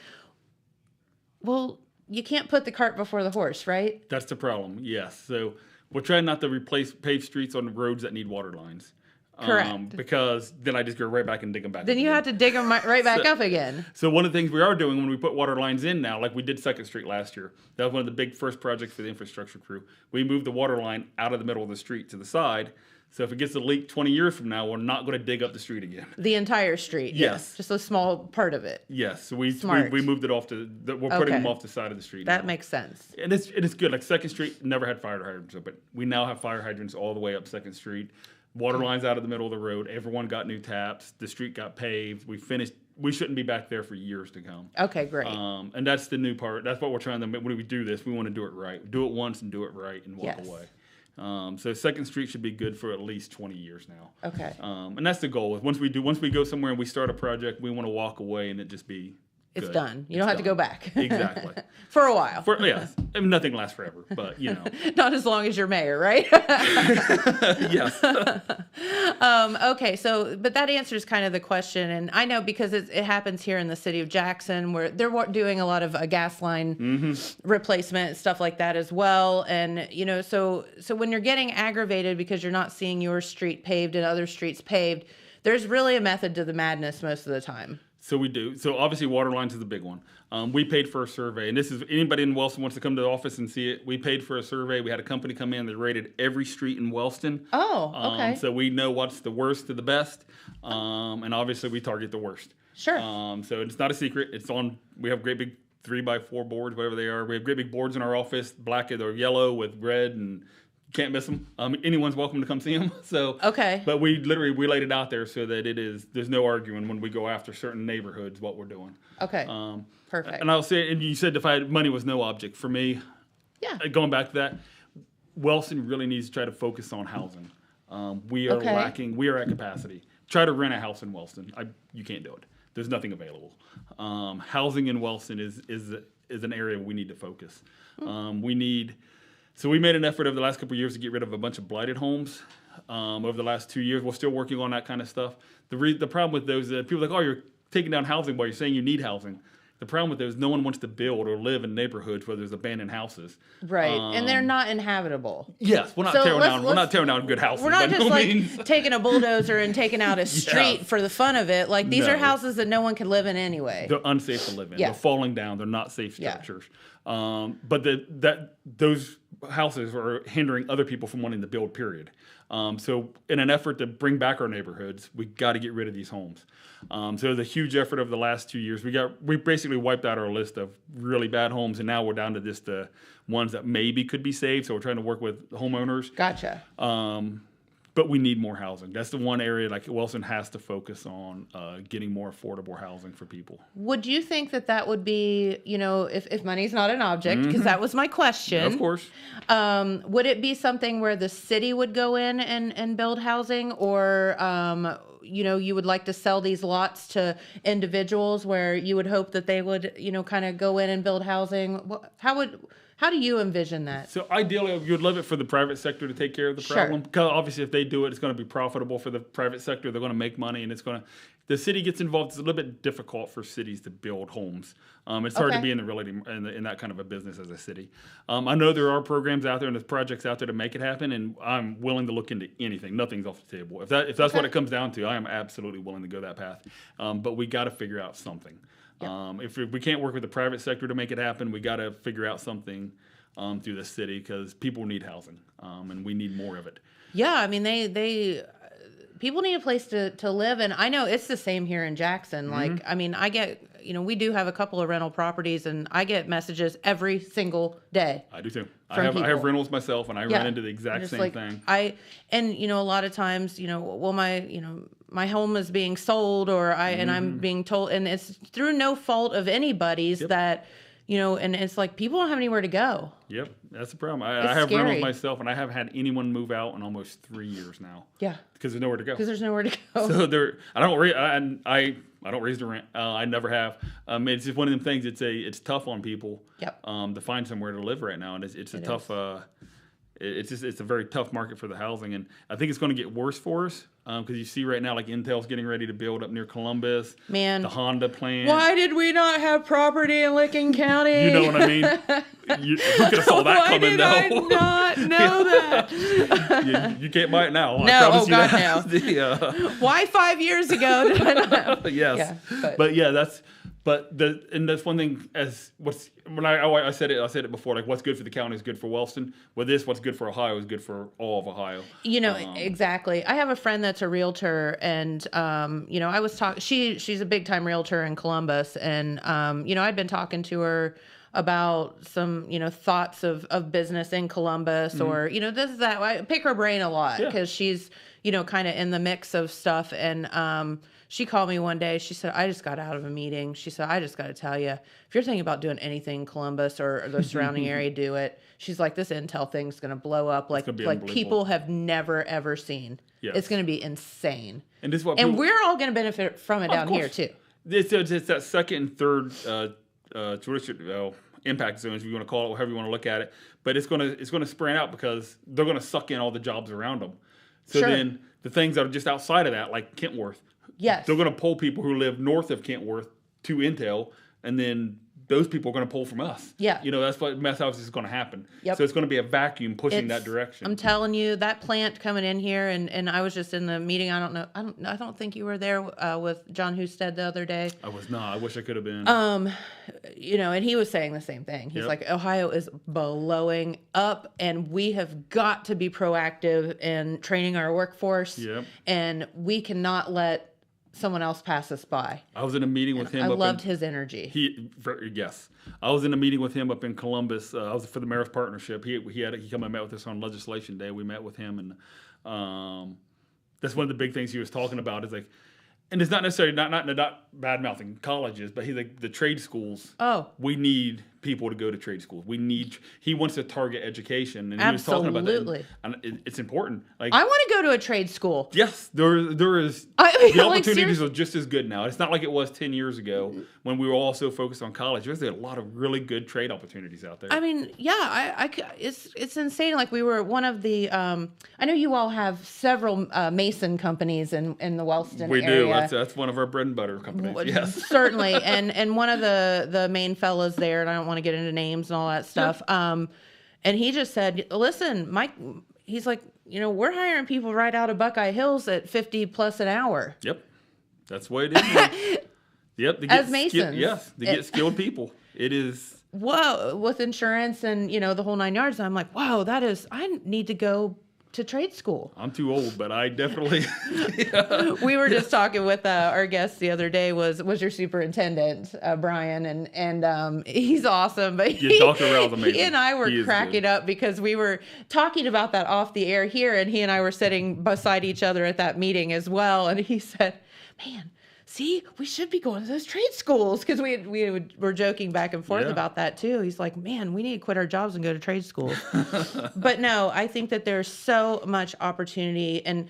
Well, you can't put the cart before the horse, right? That's the problem, yes. So we're trying not to replace paved streets on roads that need water lines. Correct. Because then I just go right back and dig them back. Then you have to dig them right back up again. So one of the things we are doing when we put water lines in now, like we did 2nd Street last year, that was one of the big first projects for the infrastructure crew. We moved the water line out of the middle of the street to the side. So if it gets a leak 20 years from now, we're not going to dig up the street again. The entire street. Yes. Just a small part of it. Yes. So we moved it off we're putting them off the side of the street. That now. makes sense. And it's good. Like 2nd Street never had fire hydrants open. We now have fire hydrants all the way up 2nd Street. Water lines out of the middle of the road. Everyone got new taps. The street got paved. We finished. We shouldn't be back there for years to come. Okay, great. And that's the new part. That's what we're trying to. When we do this, we want to do it right. Do it once and do it right and walk away. So 2nd Street should be good for at least 20 years now. Okay. And that's the goal. Once we go somewhere and we start a project, we want to walk away and it just be. It's good. done. You don't have to go back. Exactly. For a while. Yes. I mean, nothing lasts forever, but Not as long as you're mayor, right? Yes. Okay, but that answers kind of the question, and I know because it happens here in the city of Jackson, where they're doing a lot of gas line replacement stuff like that as well, and so when you're getting aggravated because you're not seeing your street paved and other streets paved, there's really a method to the madness most of the time. So we do. So obviously water lines is the big one. We paid for a survey, and this is anybody in Wellston wants to come to the office and see it. We paid for a survey. We had a company come in that rated every street in Wellston. Oh, okay. So we know what's the worst to the best, and obviously we target the worst. Sure. So it's not a secret. It's on. We have great big 3x4 boards, whatever they are. We have great big boards in our office, black or yellow with red, and can't miss them. Anyone's welcome to come see them. So okay. But we laid it out there so that there's no arguing when we go after certain neighborhoods what we're doing. Okay. Perfect. And I'll say, and you said money was no object for me. Yeah. Going back to that, Wellston really needs to try to focus on housing. We are lacking. We are at capacity. Try to rent a house in Wellston. You can't do it. There's nothing available. Housing in Wellston is an area we need to focus. So we made an effort over the last couple of years to get rid of a bunch of blighted homes. Over the last 2 years, we're still working on that kind of stuff. The problem with those is people are like, oh, you're taking down housing while you're saying you need housing. The problem with those, no one wants to build or live in neighborhoods where there's abandoned houses. Right, and they're not inhabitable. Yes, we're not tearing down. We're not tearing down good houses. We're not just taking a bulldozer and taking out a street for the fun of it. Like these are houses that no one can live in anyway. They're unsafe to live in. Yeah. They're falling down. They're not safe structures. But those houses are hindering other people from wanting to build. Period. So in an effort to bring back our neighborhoods, we got to get rid of these homes. So the huge effort over the last 2 years, we basically wiped out our list of really bad homes, and now we're down to just the ones that maybe could be saved. So we're trying to work with homeowners. Gotcha. But we need more housing. That's the one area like Wellston has to focus on getting more affordable housing for people. Would you think that would be, if money's not an object, because that was my question. Of course. Would it be something where the city would go in and build housing, or you would like to sell these lots to individuals where you would hope that they would, kind of go in and build housing? How do you envision that? So ideally, you'd love it for the private sector to take care of the problem. Because obviously, if they do it, it's going to be profitable for the private sector. They're going to make money, and the city gets involved. It's a little bit difficult for cities to build homes. It's hard to be in that kind of a business as a city. I know there are programs out there and there's projects out there to make it happen, and I'm willing to look into anything. Nothing's off the table. If that's what it comes down to, I am absolutely willing to go that path. But we got to figure out something. Yep. If we can't work with the private sector to make it happen, we got to figure out something through the city because people need housing and we need more of it. Yeah, I mean people need a place to live, and I know it's the same here in Jackson. Like, I mean, I get we do have a couple of rental properties, and I get messages every single day. I do too. I have rentals myself, and I run into the exact same thing. A lot of times, my home is being sold, or and I'm being told, and it's through no fault of anybody's that, and it's like people don't have anywhere to go. Yep, that's the problem. I have scary. rentals myself, and I haven't had anyone move out in almost 3 years now. Yeah, because there's nowhere to go. So I don't raise the rent. I never have. It's just one of them things. It's tough on people. Yep. To find somewhere to live right now, and it's a tough. it's a very tough market for the housing, and I think it's going to get worse for us because you see right now like Intel's getting ready to build up near Columbus. Man, the Honda plant. Why did we not have property in Licking County? You know what I mean? Who could have saw that coming? Why did I not know that? You can't buy it now. No, oh God, no. Why 5 years ago did I not know? Yes, yeah, but yeah, that's one thing I said it before, like what's good for the county is good for Wellston. With this, what's good for Ohio is good for all of Ohio. You know, exactly. I have a friend that's a realtor, and you know, I was talking. She's a big time realtor in Columbus, and you know, I'd been talking to her about some, you know, thoughts of business in Columbus, or you know, this is that. I pick her brain a lot because she's, you know, kind of in the mix of stuff, and she called me one day. She said, I just got out of a meeting. She said, I just got to tell you, if you're thinking about doing anything in Columbus or the surrounding area, do it. She's like, this Intel thing's going to blow up like people have never, ever seen. Yes. It's going to be insane. And we're all going to benefit from it down here, too. It's that second and third impact zones, if you want to call it, however you want to look at it. But it's going to spread out because they're going to suck in all the jobs around them. So then the things that are just outside of that, like Kentworth, they're going to pull people who live north of Kentworth to Intel, and then those people are going to pull from us. Yeah. You know, that's what House is going to happen. Yep. So it's going to be a vacuum pushing that direction. I'm telling you, that plant coming in here, and I was just in the meeting. I don't think you were there with John Husted the other day. I was not. I wish I could have been. You know, and he was saying the same thing. He's like, Ohio is blowing up, and we have got to be proactive in training our workforce. Yep. And we cannot let someone else pass us by. I was in a meeting with him. I loved his energy. Yes. I was in a meeting with him up in Columbus. I was for the Mayor's Partnership. He came and met with us on Legislation Day. We met with him, and that's one of the big things he was talking about is like, and it's not necessarily not bad mouthing colleges, but he's like the trade schools. Oh, we need people to go to trade schools. He wants to target education, and he was talking about that. And it's important. Like, I want to go to a trade school. Yes, there is. The opportunities are just as good now. It's not like it was 10 years ago when we were all so focused on college. There's a lot of really good trade opportunities out there. I mean, yeah, it's insane. Like we were one of the. I know you all have several mason companies in the Wellston area. We do. That's one of our bread and butter companies. Yes, certainly. And one of the main fellas there, and I don't want to get into names and all that stuff. Yeah. And he just said, listen, Mike, he's like, you know, we're hiring people right out of Buckeye Hills at $50+ an hour. Yep. That's the way it is. Yep. As masons. They get skilled people. It is. Whoa. With insurance and, you know, the whole 9 yards. I'm like, wow, I need to go to trade school. I'm too old, but I definitely. We were just talking with our guest the other day was your superintendent, Brian, and he's awesome. But Dr. Rowell's amazing. He and I were cracking up because we were talking about that off the air here, and he and I were sitting beside each other at that meeting as well. And he said, "Man, see, we should be going to those trade schools," because we were joking back and forth about that too. He's like, "Man, we need to quit our jobs and go to trade school." But no, I think that there's so much opportunity, and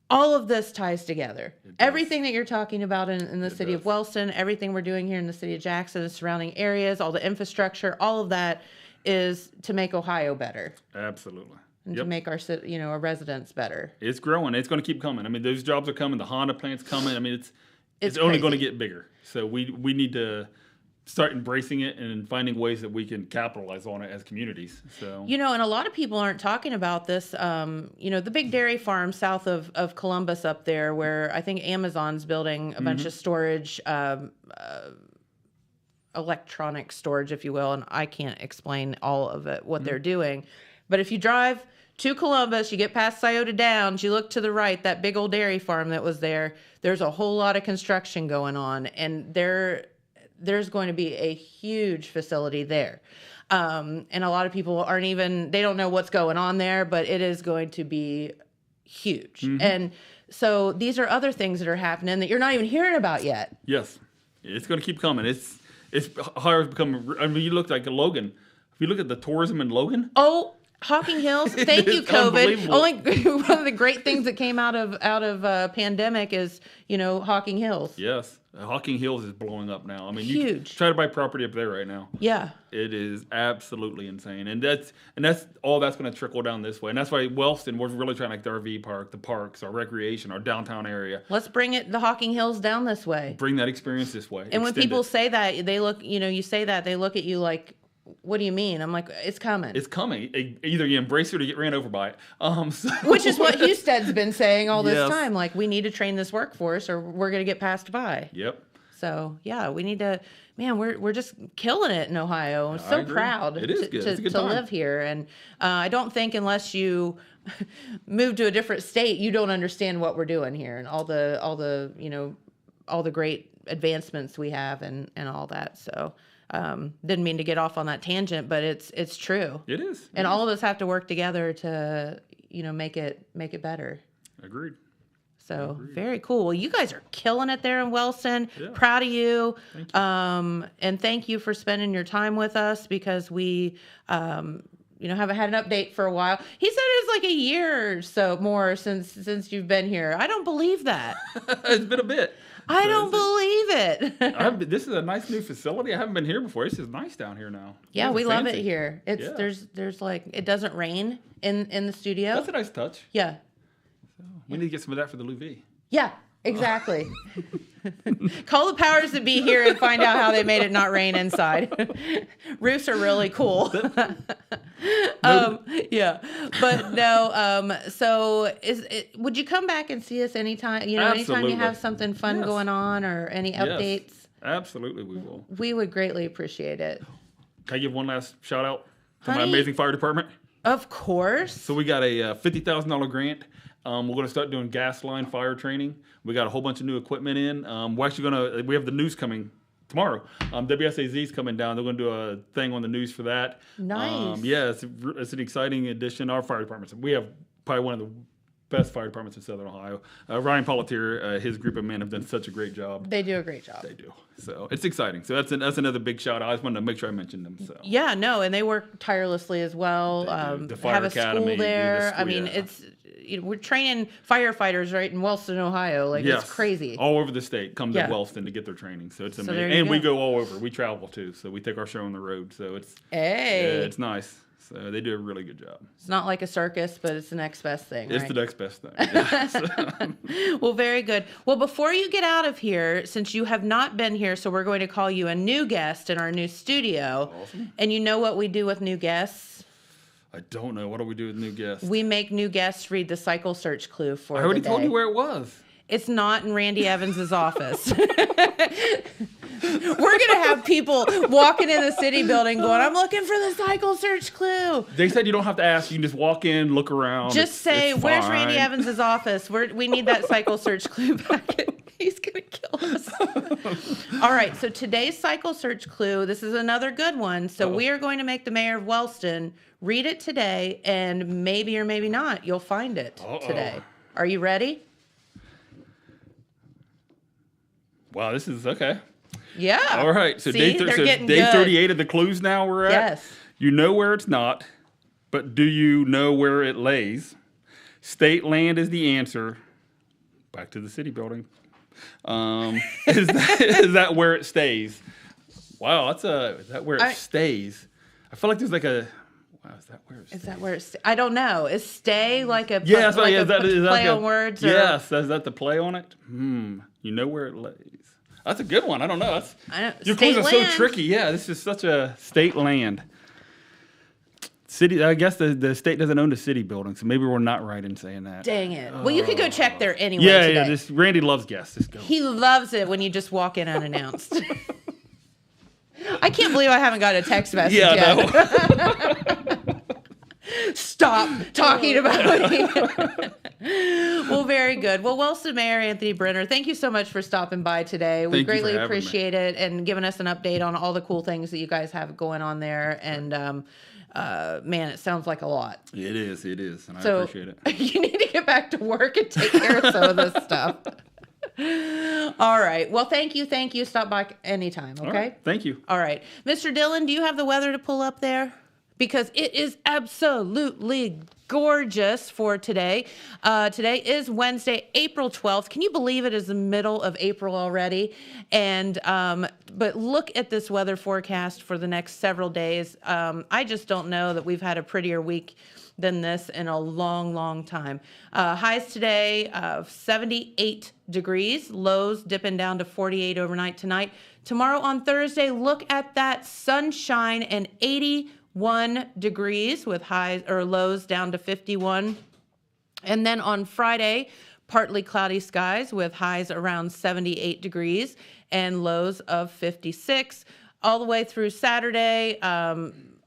all of this ties together. Everything that you're talking about in the city of Wellston, everything we're doing here in the city of Jackson and surrounding areas, all the infrastructure, all of that is to make Ohio better. Absolutely. And to make our our residents better. It's growing. It's going to keep coming. I mean, those jobs are coming. The Honda plant's coming. I mean, it's only going to get bigger. So we need to start embracing it and finding ways that we can capitalize on it as communities. So and a lot of people aren't talking about this. The big dairy farm south of Columbus up there, where I think Amazon's building a bunch of storage, electronic storage, if you will. And I can't explain all of it, what they're doing. But if you drive to Columbus, you get past Scioto Downs, you look to the right, that big old dairy farm that was there, there's a whole lot of construction going on, and there's going to be a huge facility there. And a lot of people they don't know what's going on there, but it is going to be huge. Mm-hmm. And so these are other things that are happening that you're not even hearing about yet. Yes. It's going to keep coming. It's Ohio's become, I mean, you look like Logan. If you look at the tourism in Logan. Oh, Hocking Hills, thank you, COVID. One of the great things that came out of pandemic is, Hocking Hills. Yes. Hocking Hills is blowing up now. I mean, you Huge. try to buy property up there right now. Yeah. It is absolutely insane, and that's all that's going to trickle down this way, and that's why Wellston, we're really trying to like the RV park, the parks, our recreation, our downtown area. Let's bring the Hocking Hills down this way. Bring that experience this way. And when Extend people it. say that, they look, you say that, they look at you like, what do you mean? I'm like, it's coming. It's coming. Either you embrace it or you get ran over by it. Which is what Houston's been saying all this Yes. time. Like, we need to train this workforce or we're going to get passed by. Yep. So, yeah, we need to, man, we're just killing it in Ohio. I'm so agree. proud It is good. It's a good to time. live here. And I don't think unless you move to a different state, you don't understand what we're doing here and all the great advancements we have and all that. So, didn't mean to get off on that tangent, but it's true. It is. And all of us have to work together to, make it better. Agreed. So very cool. Well, you guys are killing it there in Wellston. Yeah. Proud of you. Thank you. And thank you for spending your time with us because we, haven't had an update for a while. He said it's like a year or so more since you've been here. I don't believe that. It's been a bit. I don't believe it. This is a nice new facility. I haven't been here before. This is nice down here now. Yeah, This we is love it fancy. here. It's Yeah. there's like it doesn't rain in the studio. That's a nice touch. Yeah. We need to get some of that for the Louis. Yeah, exactly. Call the powers that be here and find out how they made it not rain inside. Roofs are really cool. Yeah, but no. So, would you come back and see us anytime? Anytime Absolutely. you have something fun Yes. going on or any updates, Yes, absolutely, we will. we would greatly appreciate it. Can I give one last shout out to my Honey. amazing fire department? Of course. So we got a $50,000 grant. We're going to start doing gas line fire training. We got a whole bunch of new equipment in. We're actually we have the news coming tomorrow. WSAZ's coming down. They're going to do a thing on the news for that. Nice. Yeah, it's an exciting addition. Our fire departments. We have probably one of the best fire departments in Southern Ohio. Ryan Pollitier, his group of men have done such a great job. They do a great job. They do. So it's exciting. So that's another big shout out. I just wanted to make sure I mentioned them. So Yeah, no, and they work tirelessly as well. They do. The fire have a academy, school there. the I school, mean, yeah. it's we're training firefighters right in Wellston, Ohio. Like yes, it's crazy. all over the state come to Yeah. Wellston to get their training. So it's So amazing. there you And we go. go all over. We travel too. So we take our show on the road. So it's Hey, yeah, it's nice. So they do a really good job. it's not like a circus, but it's the next best thing. It's right? the next best thing. Yes. Well, very good. Well, before you get out of here, since you have not been here, so we're going to call you a new guest in our new studio. Awesome. And you know what we do with new guests? I don't know. What do we do with new guests? We make new guests read the cycle search clue for I already the told day. you where it was. It's not in Randy Evans's office. We're going to have people walking in the city building going, I'm looking for the cycle search clue. They said you don't have to ask. You can just walk in, look around. Just say, it's where's fine." Randy Evans's office? We need that cycle search clue back. He's going to kill us. All right, so today's cycle search clue, this is another good one. So we are going to make the mayor of Wellston read it today, and maybe or maybe not, you'll find it today. Are you ready? Wow, this is okay. Yeah. All right, so See, day they're getting good. 38 of the clues now we're at. Yes. You know where it's not, but do you know where it lays? State land is the answer. Back to the city building. Is that where it stays? Wow, is that where it stays? I feel like there's like a. Wow, is that where it stays? Is that where it's? I don't know. Is stay like a Yes, like is that play like on words? Or, yes, is that the play on it? You know where it lays. That's a good one. I don't know. Your state clues are so land. tricky. Yeah, this is such a state land. City. I guess the state doesn't own the city building, so maybe we're not right in saying that. Dang it. Well, you could go check there anyway. Yeah, today. yeah. Randy loves guests. Just go. He loves it when you just walk in unannounced. I can't believe I haven't got a text message Yeah, yet. no. Stop talking about me. Well, very good. Well, Wellston Mayor Anthony Brenner, thank you so much for stopping by today. We Thank you for greatly having me. appreciate it and giving us an update on all the cool things that you guys have going on there. And man, it sounds like a lot. It is, and I So appreciate it. you need to get back to work and take care of some of this stuff. All right. Well, thank you. Stop by anytime, okay? All right, thank you. All right. Mr. Dillon, do you have the weather to pull up there? Because it is absolutely gorgeous for today. Today is Wednesday, April 12th. Can you believe it is the middle of April already? And but look at this weather forecast for the next several days. I just don't know that we've had a prettier week than this in a long, long time. Highs today of 78 degrees, lows dipping down to 48 overnight tonight. Tomorrow on Thursday, look at that sunshine and 81 degrees with highs or lows down to 51. And then on Friday, partly cloudy skies with highs around 78 degrees and lows of 56. All the way through Saturday,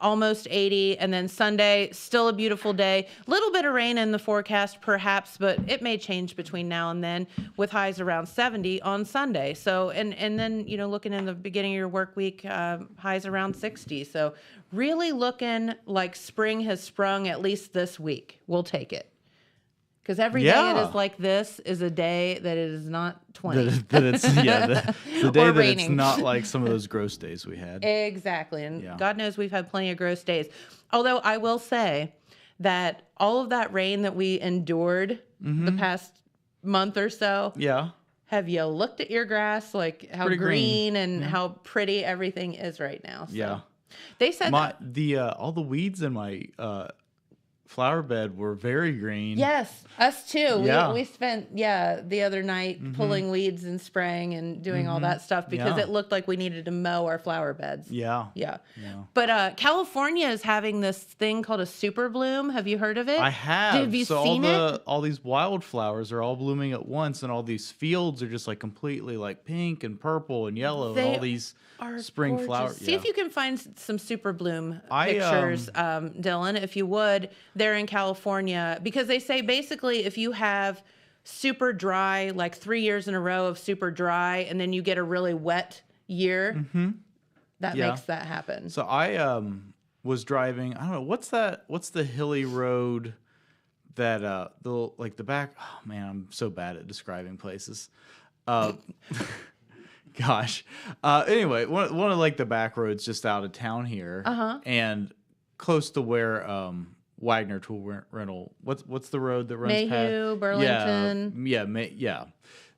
almost 80, and then Sunday, still a beautiful day. Little bit of rain in the forecast, perhaps, but it may change between now and then, with highs around 70 on Sunday. So, and then, you know, looking in the beginning of your work week, highs around 60. So, really looking like spring has sprung at least this week. We'll take it. Because every day it is like this is a day that it is not 20. That it's the day Or that raining. it's not like some of those gross days we had. Exactly. And Yeah. God knows we've had plenty of gross days. Although I will say that all of that rain that we endured the past month or so, Yeah. have you looked at your grass, like how Pretty green. and how pretty everything is right now? So Yeah. they said My that. all the weeds in my flower bed were very green. Yes, us too. Yeah. We spent, the other night pulling weeds and spraying and doing all that stuff because Yeah. it looked like we needed to mow our flower beds. Yeah. Yeah. Yeah. But California is having this thing called a super bloom. Have you heard of it? I have. Have you so seen it? all these wildflowers are all blooming at once, and all these fields are just like completely like pink and purple and yellow, They and all these Are spring gorgeous. flowers. See if you can find some super bloom I, pictures, Dylan, if you would, there in California. Because they say basically if you have super dry, like 3 years in a row of super dry, and then you get a really wet year, that Yeah. makes that happen. So I was driving. I don't know what's that. What's the hilly road that the back? Oh man, I'm so bad at describing places. Gosh. Anyway, one of like the back roads just out of town here, and close to where Wagner Tool Rental. What's the road that runs Mayhew, past? Burlington. Yeah.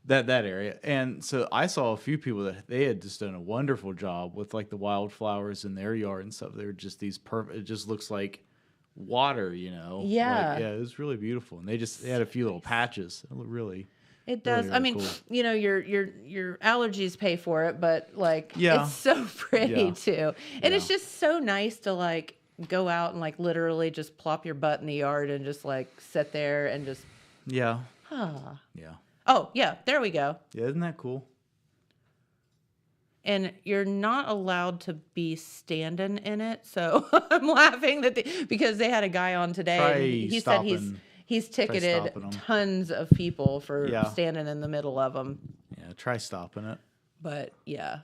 That area. And so I saw a few people that they had just done a wonderful job with like the wildflowers in their yard and stuff. They were just these perfect. It just looks like water, you know. Yeah. It was really beautiful. And they had a few little patches. It looked really. It does. really I mean, cool. you know, your allergies pay for it, but like Yeah. it's so pretty Yeah. too. And it's Yeah. just so nice to like go out and like literally just plop your butt in the yard and just like sit there and just Yeah. ah. Yeah. Oh, yeah, there we go. Yeah. Isn't that cool? And you're not allowed to be standing in it. So I'm laughing because they had a guy on today Try and he said he's ticketed stopping 'em. tons of people for Yeah. standing in the middle of them. Yeah. Try stopping it. But yeah,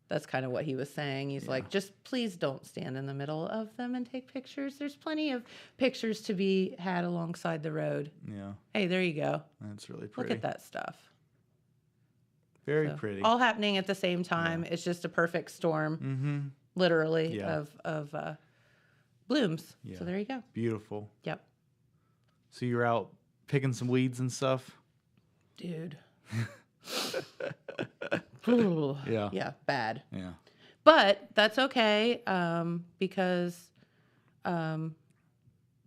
that's kind of what he was saying. He's like, just please don't stand in the middle of them and take pictures. There's plenty of pictures to be had alongside the road. Yeah. Hey, there you go. That's really pretty. Look at that stuff. Very So, pretty. all happening at the same time. It's just a perfect storm, literally, Yeah. of blooms. Yeah. So there you go. Beautiful. Yep. So you're out picking some weeds and stuff? Dude. Yeah. Yeah, bad. Yeah. But that's okay because,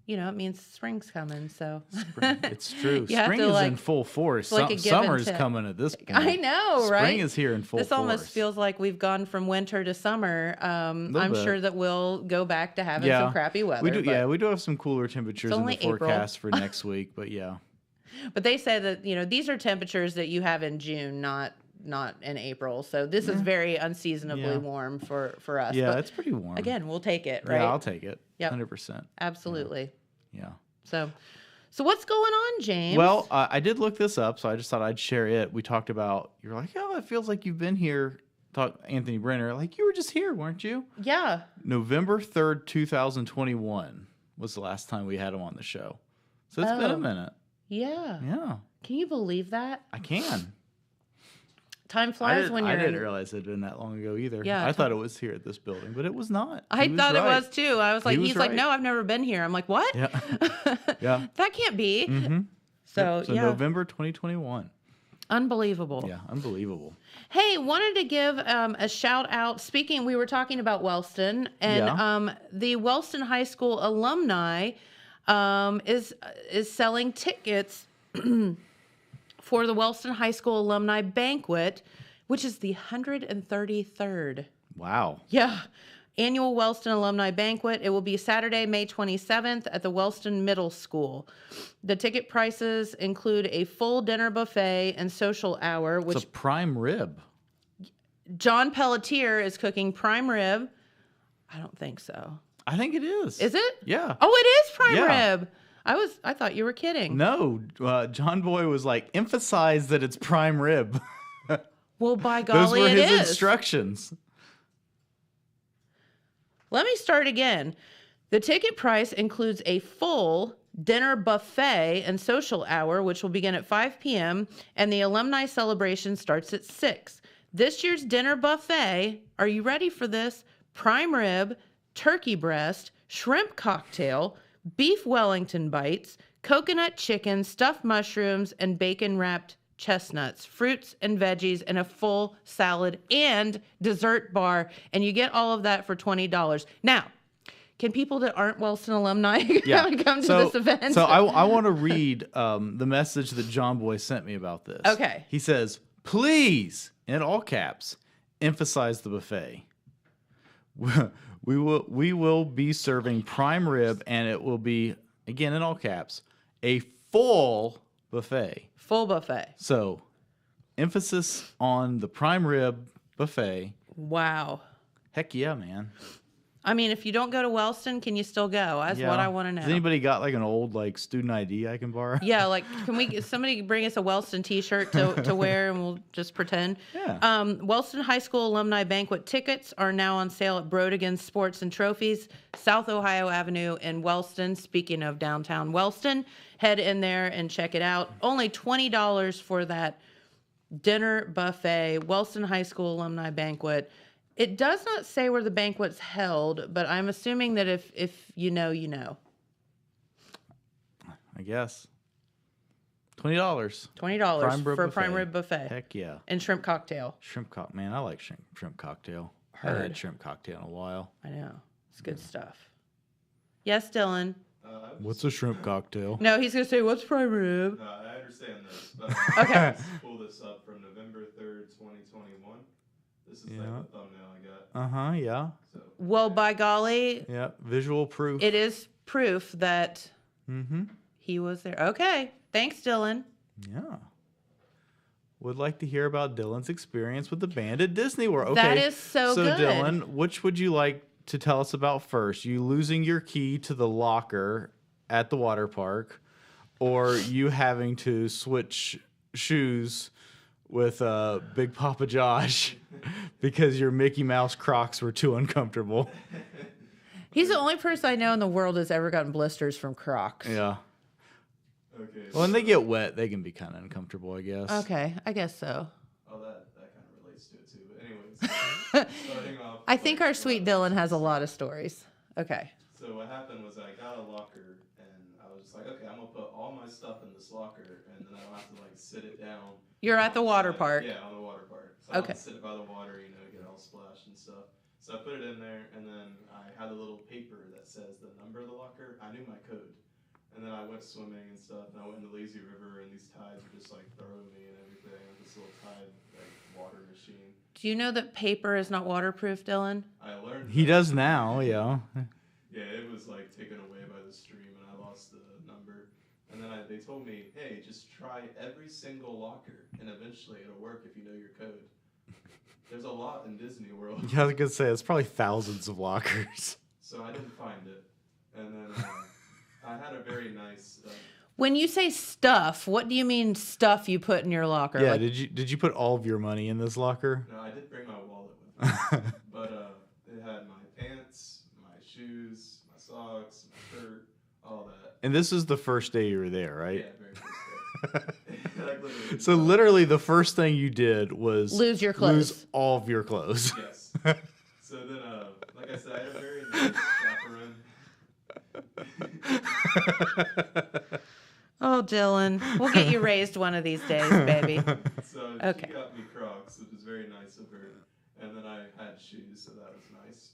you know, it means spring's coming. So Spring. It's true. You have Spring to, is like- in full force. like a give and Summer's take. coming at this point. I know, right? Spring is here in full this force. almost feels like we've gone from winter to summer. I'm bit. sure that we'll go back to having some crappy weather. We do. but, Yeah, we do have some cooler temperatures in the only April. forecast for next week. But yeah, but they say that, you know, these are temperatures that you have in June, not in April. So this is very unseasonably Yeah. warm for us. yeah, But it's pretty warm. again, we'll take it, right? Yeah, I'll take it. Yep. 100%. Absolutely. Yeah. So what's going on, James? Well, I did look this up, so I just thought I'd share it. We talked about. You're like, oh, it feels like you've been here. Anthony Brenner, like you were just here, weren't you? yeah. November 3rd, 2021 was the last time we had him on the show. So it's been a Oh. minute. Yeah. Yeah, Can you believe that? I can. Time flies when you're I didn't in- realize it had been that long ago either. Yeah, I thought it was here at this building, but it was not. I He was thought it right. was too. I was like, He was he's like, right. no, I've never been here. I'm like, what? Yeah. Yeah. That can't be. Mm-hmm. So, So yeah, November 2021. unbelievable. Yeah, unbelievable. Hey, wanted to give a shout out. Speaking, we were talking about Wellston, and Yeah. The Wellston High School alumni is selling tickets for the Wellston High School alumni banquet, which is the 133rd. Wow. Yeah. Annual Wellston Alumni Banquet. It will be Saturday, May 27th at the Wellston Middle School. The ticket prices include a full dinner buffet and social hour, which It's a prime rib. John Pelletier is cooking prime rib. I don't think so. I think it is. Is it? Yeah. Oh, it is prime Yeah. rib. I thought you were kidding. No, John Boy was like, emphasize that it's prime rib. Well, by Those golly, were it his is. instructions. Let me start again. The ticket price includes a full dinner buffet and social hour, which will begin at 5 p.m., and the alumni celebration starts at 6. This year's dinner buffet, are you ready for this? Prime rib, turkey breast, shrimp cocktail, beef Wellington bites, coconut chicken, stuffed mushrooms, and bacon-wrapped chestnuts, fruits and veggies, and a full salad and dessert bar. And you get all of that for $20. Now, can people that aren't Wellston alumni come to this event? So I want to read the message that John Boy sent me about this. Okay. He says, please, in all caps, emphasize the buffet. We will be serving prime rib, and it will be, again, in all caps, a full buffet. Full buffet. So, emphasis on the prime rib buffet. Wow. Heck yeah, man. I mean, if you don't go to Wellston, can you still go? That's Yeah. what I want to know. Has anybody got like an old like student ID I can borrow? Yeah, like, can somebody bring us a Wellston T-shirt to wear, and we'll just pretend? Yeah. Wellston High School alumni banquet tickets are now on sale at Brodigan Sports and Trophies, South Ohio Avenue in Wellston. Speaking of downtown Wellston, head in there and check it out. Only $20 for that dinner buffet, Wellston High School alumni banquet. It does not say where the banquet's held, but I'm assuming that if you know, you know. I guess. $20. $20 for a prime buffet. rib buffet. Heck yeah. And shrimp cocktail. Shrimp cocktail. Man, I like shrimp cocktail. I haven't had shrimp cocktail in a while. I know. It's good stuff. Yes, Dylan. What's a shrimp cocktail? No, he's going to say, what's prime rib? I understand this, but Okay. let's pull this up from November 3rd, 2021. This is like the thumbnail I got. Uh-huh, yeah. So Well, by golly, Yeah, visual proof. it is proof that he was there. Okay. Thanks, Dylan. Yeah. Would like to hear about Dylan's experience with the band at Disney World. Okay. That is so good. So, Dylan, which would you like to tell us about first? You losing your key to the locker at the water park, or you having to switch shoes with Big Papa Josh because your Mickey Mouse Crocs were too uncomfortable? He's the only person I know in the world that's ever gotten blisters from Crocs. Yeah. okay. Well, when they get wet, they can be kind of uncomfortable, I guess. Okay, I guess so. Oh, that kind of relates to it too. But anyways, starting off. I think our sweet Dylan has a lot of stories. Okay. So what happened was I got a locker, and I was just like, okay, I'm gonna put all my stuff in this locker, and then I don't have to like sit it down. You're at the water park. Yeah, on the water park. So I Okay. don't sit it by the water, get all splashed and stuff. So I put it in there, and then I had a little paper that says the number of the locker. I knew my code. And then I went swimming and stuff, and I went in the lazy river, and these tides were just like throwing me and everything with this little tide water machine. Do you know that paper is not waterproof, Dylan? I learned He that. does now, yeah. Yeah, it was like taken away by the stream, and I lost the number. And then they told me, hey, just try every single locker, and eventually it'll work if you know your code. There's a lot in Disney World. Yeah, I was gonna say it's probably thousands of lockers. So I didn't find it. And then I had a very nice. When you say stuff, what do you mean stuff you put in your locker? Yeah, Like, did you put all of your money in this locker? No, I did bring my wallet with me. But it had my pants, my shoes, my socks, my shirt, all that. And this is the first day you were there, right? Yeah, very first day. Like, literally. So literally, the first thing you did was Lose your clothes. Lose all of your clothes. Yes. So then, like I said, I had a very nice chaperone. Oh, Dylan, we'll get you raised one of these days, baby. So Okay. she got me Crocs, which was very nice of her. And then I had shoes, so that was nice.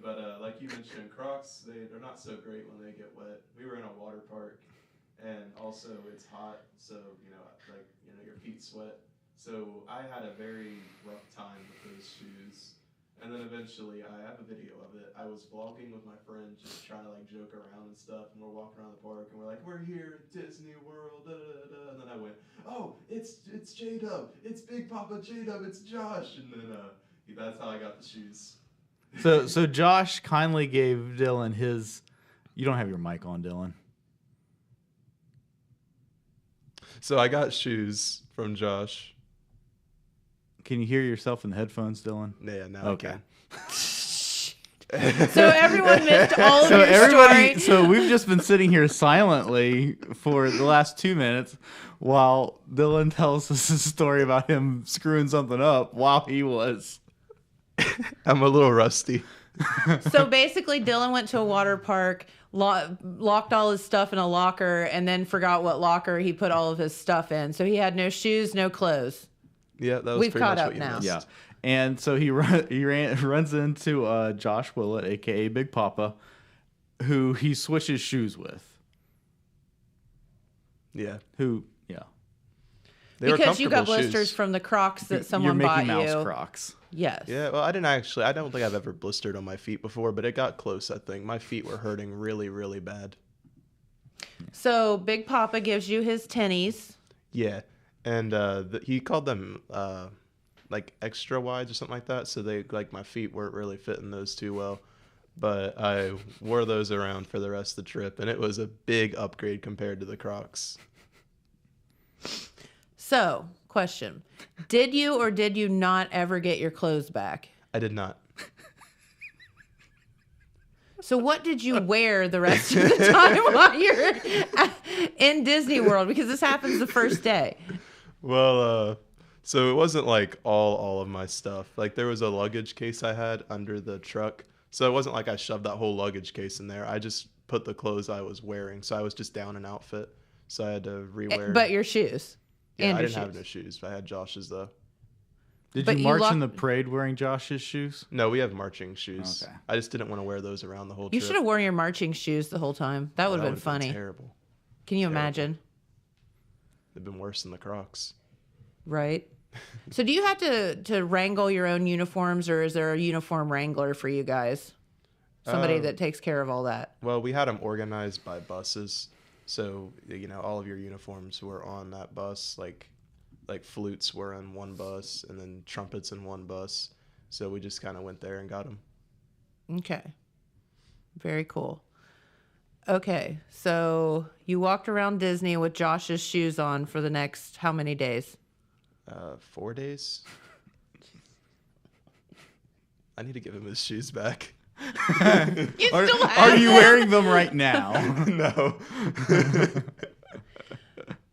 But like you mentioned, Crocs, they're not so great when they get wet. We were in a water park, and also it's hot, so your feet sweat. So I had a very rough time with those shoes. And then eventually, I have a video of it. I was vlogging with my friend, just trying to like joke around and stuff. And we're walking around the park, and we're like, "We're here at Disney World." Da, da, da. And then I went, "Oh, it's J-Dub, it's Big Papa J-Dub, it's Josh." And then that's how I got the shoes. So Josh kindly gave Dylan his. You don't have your mic on, Dylan. So I got shoes from Josh. Can you hear yourself in the headphones, Dylan? Yeah, now Okay. I can. So everyone missed all of So your story. so we've just been sitting here silently for the last 2 minutes while Dylan tells us a story about him screwing something up while he was. I'm a little rusty. So basically, Dylan went to a water park, locked all his stuff in a locker, and then forgot what locker he put all of his stuff in. So he had no shoes, no clothes. Yeah, that was We've pretty caught much up what you now. missed. Yeah. And so he runs into Josh Willett, a.k.a. Big Papa, who he switches shoes with. Yeah. Who, yeah. They were Because you got comfortable blisters shoes. from the Crocs that You're someone Mickey bought Mouse you. Crocs. Yes. Yeah, well, I don't think I've ever blistered on my feet before, but it got close, I think. My feet were hurting really, really bad. So Big Papa gives you his tennies. Yeah. And he called them like extra wides or something like that. So my feet weren't really fitting those too well. But I wore those around for the rest of the trip, and it was a big upgrade compared to the Crocs. So, question. Did you or did you not ever get your clothes back? I did not. So what did you wear the rest of the time while you're in Disney World? Because this happens the first day. Well, so it wasn't like all of my stuff. Like there was a luggage case I had under the truck. So it wasn't like I shoved that whole luggage case in there. I just put the clothes I was wearing. So I was just down an outfit. So I had to rewear. But your shoes. Yeah, and I your didn't have shoes. no shoes. I had Josh's though. Did But you you march in the locked- parade wearing Josh's shoes? No, we have marching shoes. Okay. I just didn't want to wear those around the whole You trip. should have worn your marching shoes the whole time. That would have been would've funny. terrible. Can you Terrible. imagine? It'd been worse than the Crocs. Right? So do you have to wrangle your own uniforms, or is there a uniform wrangler for you guys? Somebody that takes care of all that. Well, we had them organized by buses. So, all of your uniforms were on that bus. Like flutes were in one bus and then trumpets in one bus. So we just kind of went there and got them. Okay. Very cool. Okay. So you walked around Disney with Josh's shoes on for the next how many days? 4 days. I need to give him his shoes back. You Are still have you them? wearing them right now? No.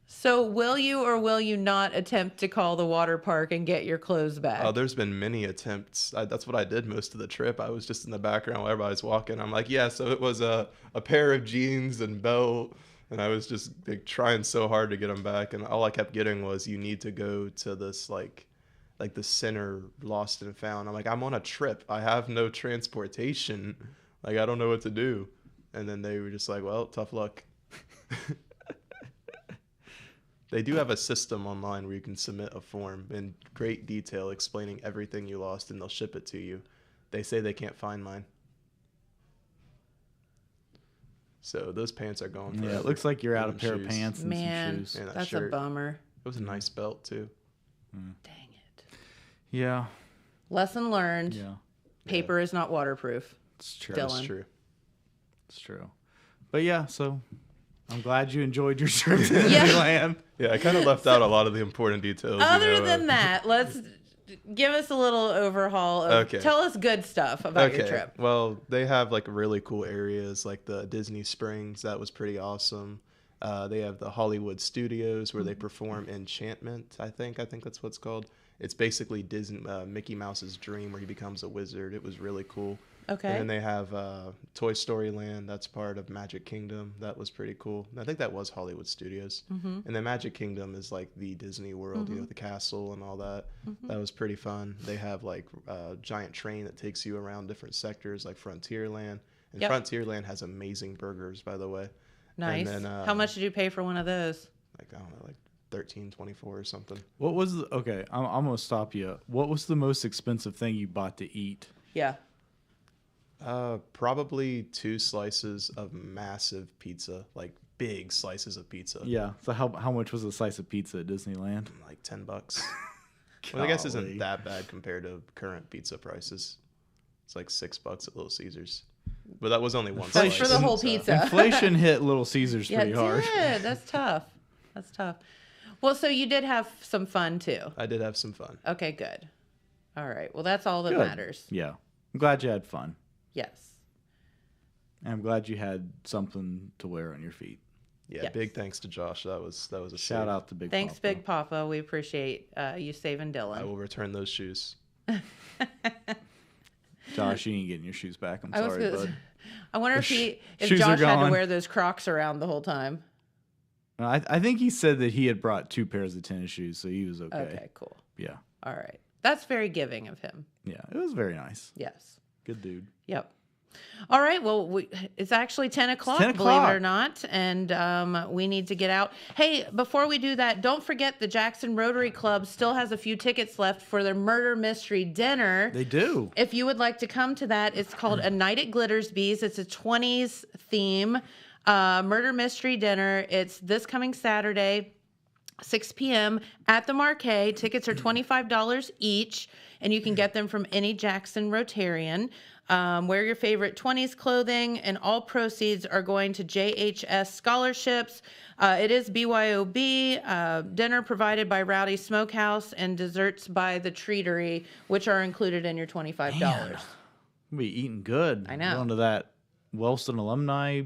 So will you or will you not attempt to call the water park and get your clothes back? Oh, there's been many attempts. That's what I did most of the trip. I was just in the background while everybody's walking. I'm like, yeah, so it was a pair of jeans and belt. And I was just trying so hard to get them back. And all I kept getting was, you need to go to this, like the center lost and found. I'm like, I'm on a trip. I have no transportation. Like, I don't know what to do. And then they were just like, well, tough luck. They do have a system online where you can submit a form in great detail explaining everything you lost, and they'll ship it to you. They say they can't find mine. So those pants are going forever. Yeah, it looks like you're out a And pair of shoes. pants and Man, some shoes. And that that's a shirt. bummer. It was a nice belt too. Dang it. Yeah, Lesson learned. yeah, Paper is not waterproof. it's true. Dylan. That's true. It's true. But yeah, so I'm glad you enjoyed your trip to Yeah. Disneyland. Yeah, I kind of left out a lot of the important details. Other than that, let's give us a little overhaul of, Okay. tell us good stuff about your trip. Well, they have like really cool areas like the Disney Springs. That was pretty awesome. They have the Hollywood Studios where they perform Enchantment. I think that's what it's called. It's basically Disney Mickey Mouse's dream where he becomes a wizard. It was really cool. Okay. And then they have Toy Story Land. That's part of Magic Kingdom. That was pretty cool. I think that was Hollywood Studios. And then Magic Kingdom is like the Disney World, you know, the castle and all that. That was pretty fun. They have like a giant train that takes you around different sectors like Frontierland. And Frontierland has amazing burgers, by the way. Nice. And then, how much did you pay for one of those? Like, I don't know, like $13.24 or something. What was okay? I'm gonna stop you. What was the most expensive thing you bought to eat? Yeah. Probably 2 slices of massive pizza, like big slices of pizza. Yeah. So how much was a slice of pizza at Disneyland? Like $10. Well, I guess isn't that bad compared to current pizza prices. It's like $6 at Little Caesars. But that was only one slice. For the whole pizza. Inflation hit Little Caesars pretty hard. Yeah, that's tough. That's tough. Well, so you did have some fun too. I did have some fun. Okay, good. All right. Well, that's all that matters. Yeah. I'm glad you had fun. Yes. And I'm glad you had something to wear on your feet. Yeah, Yes. big thanks to Josh. That was a Shout save. out to Big Thanks, Papa. Big Papa. We appreciate you saving Dylan. I will return those shoes. Josh, you ain't getting your shoes back. I'm I was sorry, gonna- bud. I wonder if shoes are Josh had to gone. wear those Crocs around the whole time. No, I think he said that he had brought 2 pairs of tennis shoes, so he was okay. Okay, cool. Yeah. All right. That's very giving of him. Yeah. It was very nice. Yes. Good dude. Yep. All right. Well, it's actually 10 o'clock, 10 believe it o'clock. or not. And we need to get out. Hey, before we do that, don't forget the Jackson Rotary Club still has a few tickets left for their murder mystery dinner. They do. If you would like to come to that, it's called A Night at Glittersby's. It's a 20s theme murder mystery dinner. It's this coming Saturday, 6 p.m. at the Marquee. Tickets are $25 each, and you can get them from any Jackson Rotarian. Wear your favorite 20s clothing, and all proceeds are going to JHS scholarships. It is BYOB, dinner provided by Rowdy Smokehouse, and desserts by the Treatery, which are included in your $25. We'll be eating good. I know. Going to that Wellston alumni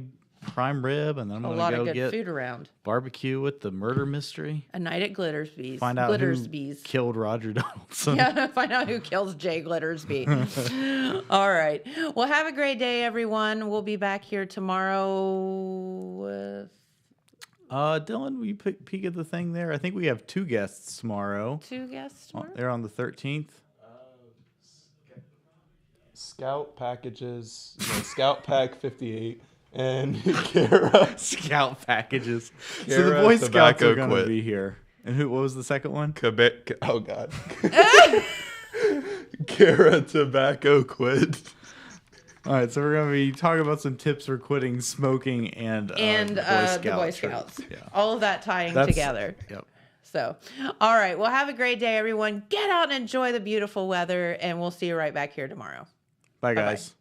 prime rib, and then I'm A going lot to of go good get food around. barbecue with the murder mystery. A Night at Glittersby's. Find out who Glittersby's. killed Roger Donaldson. Yeah, find out who kills Jay Glittersby. All right. Well, have a great day, everyone. We'll be back here tomorrow with Dylan, will you peek at the thing there? I think we have 2 guests tomorrow. 2 guests tomorrow. They're on the 13th. Scout packages, Scout Pack 58, and Kara. Scout packages. So the Kara Boy Scouts Tobacco are going to Quit. be here. And what was the second one? Quebec. Oh God. Kara Tobacco Quit. All right, so we're going to be talking about some tips for quitting smoking and the Boy Scouts. Yeah. All of that tying That's- together. Yep. So, all right. Well, have a great day, everyone. Get out and enjoy the beautiful weather, and we'll see you right back here tomorrow. Bye, guys.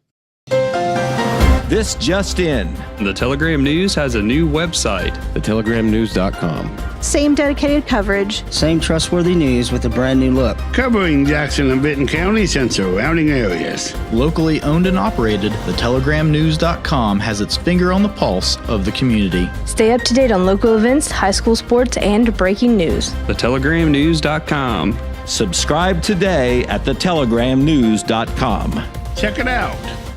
This just in. The Telegram News has a new website. TheTelegramNews.com. Same dedicated coverage. Same trustworthy news with a brand new look. Covering Jackson and Benton counties and surrounding areas. Locally owned and operated, TheTelegramNews.com has its finger on the pulse of the community. Stay up to date on local events, high school sports, and breaking news. TheTelegramNews.com. Subscribe today at TheTelegramNews.com. Check it out.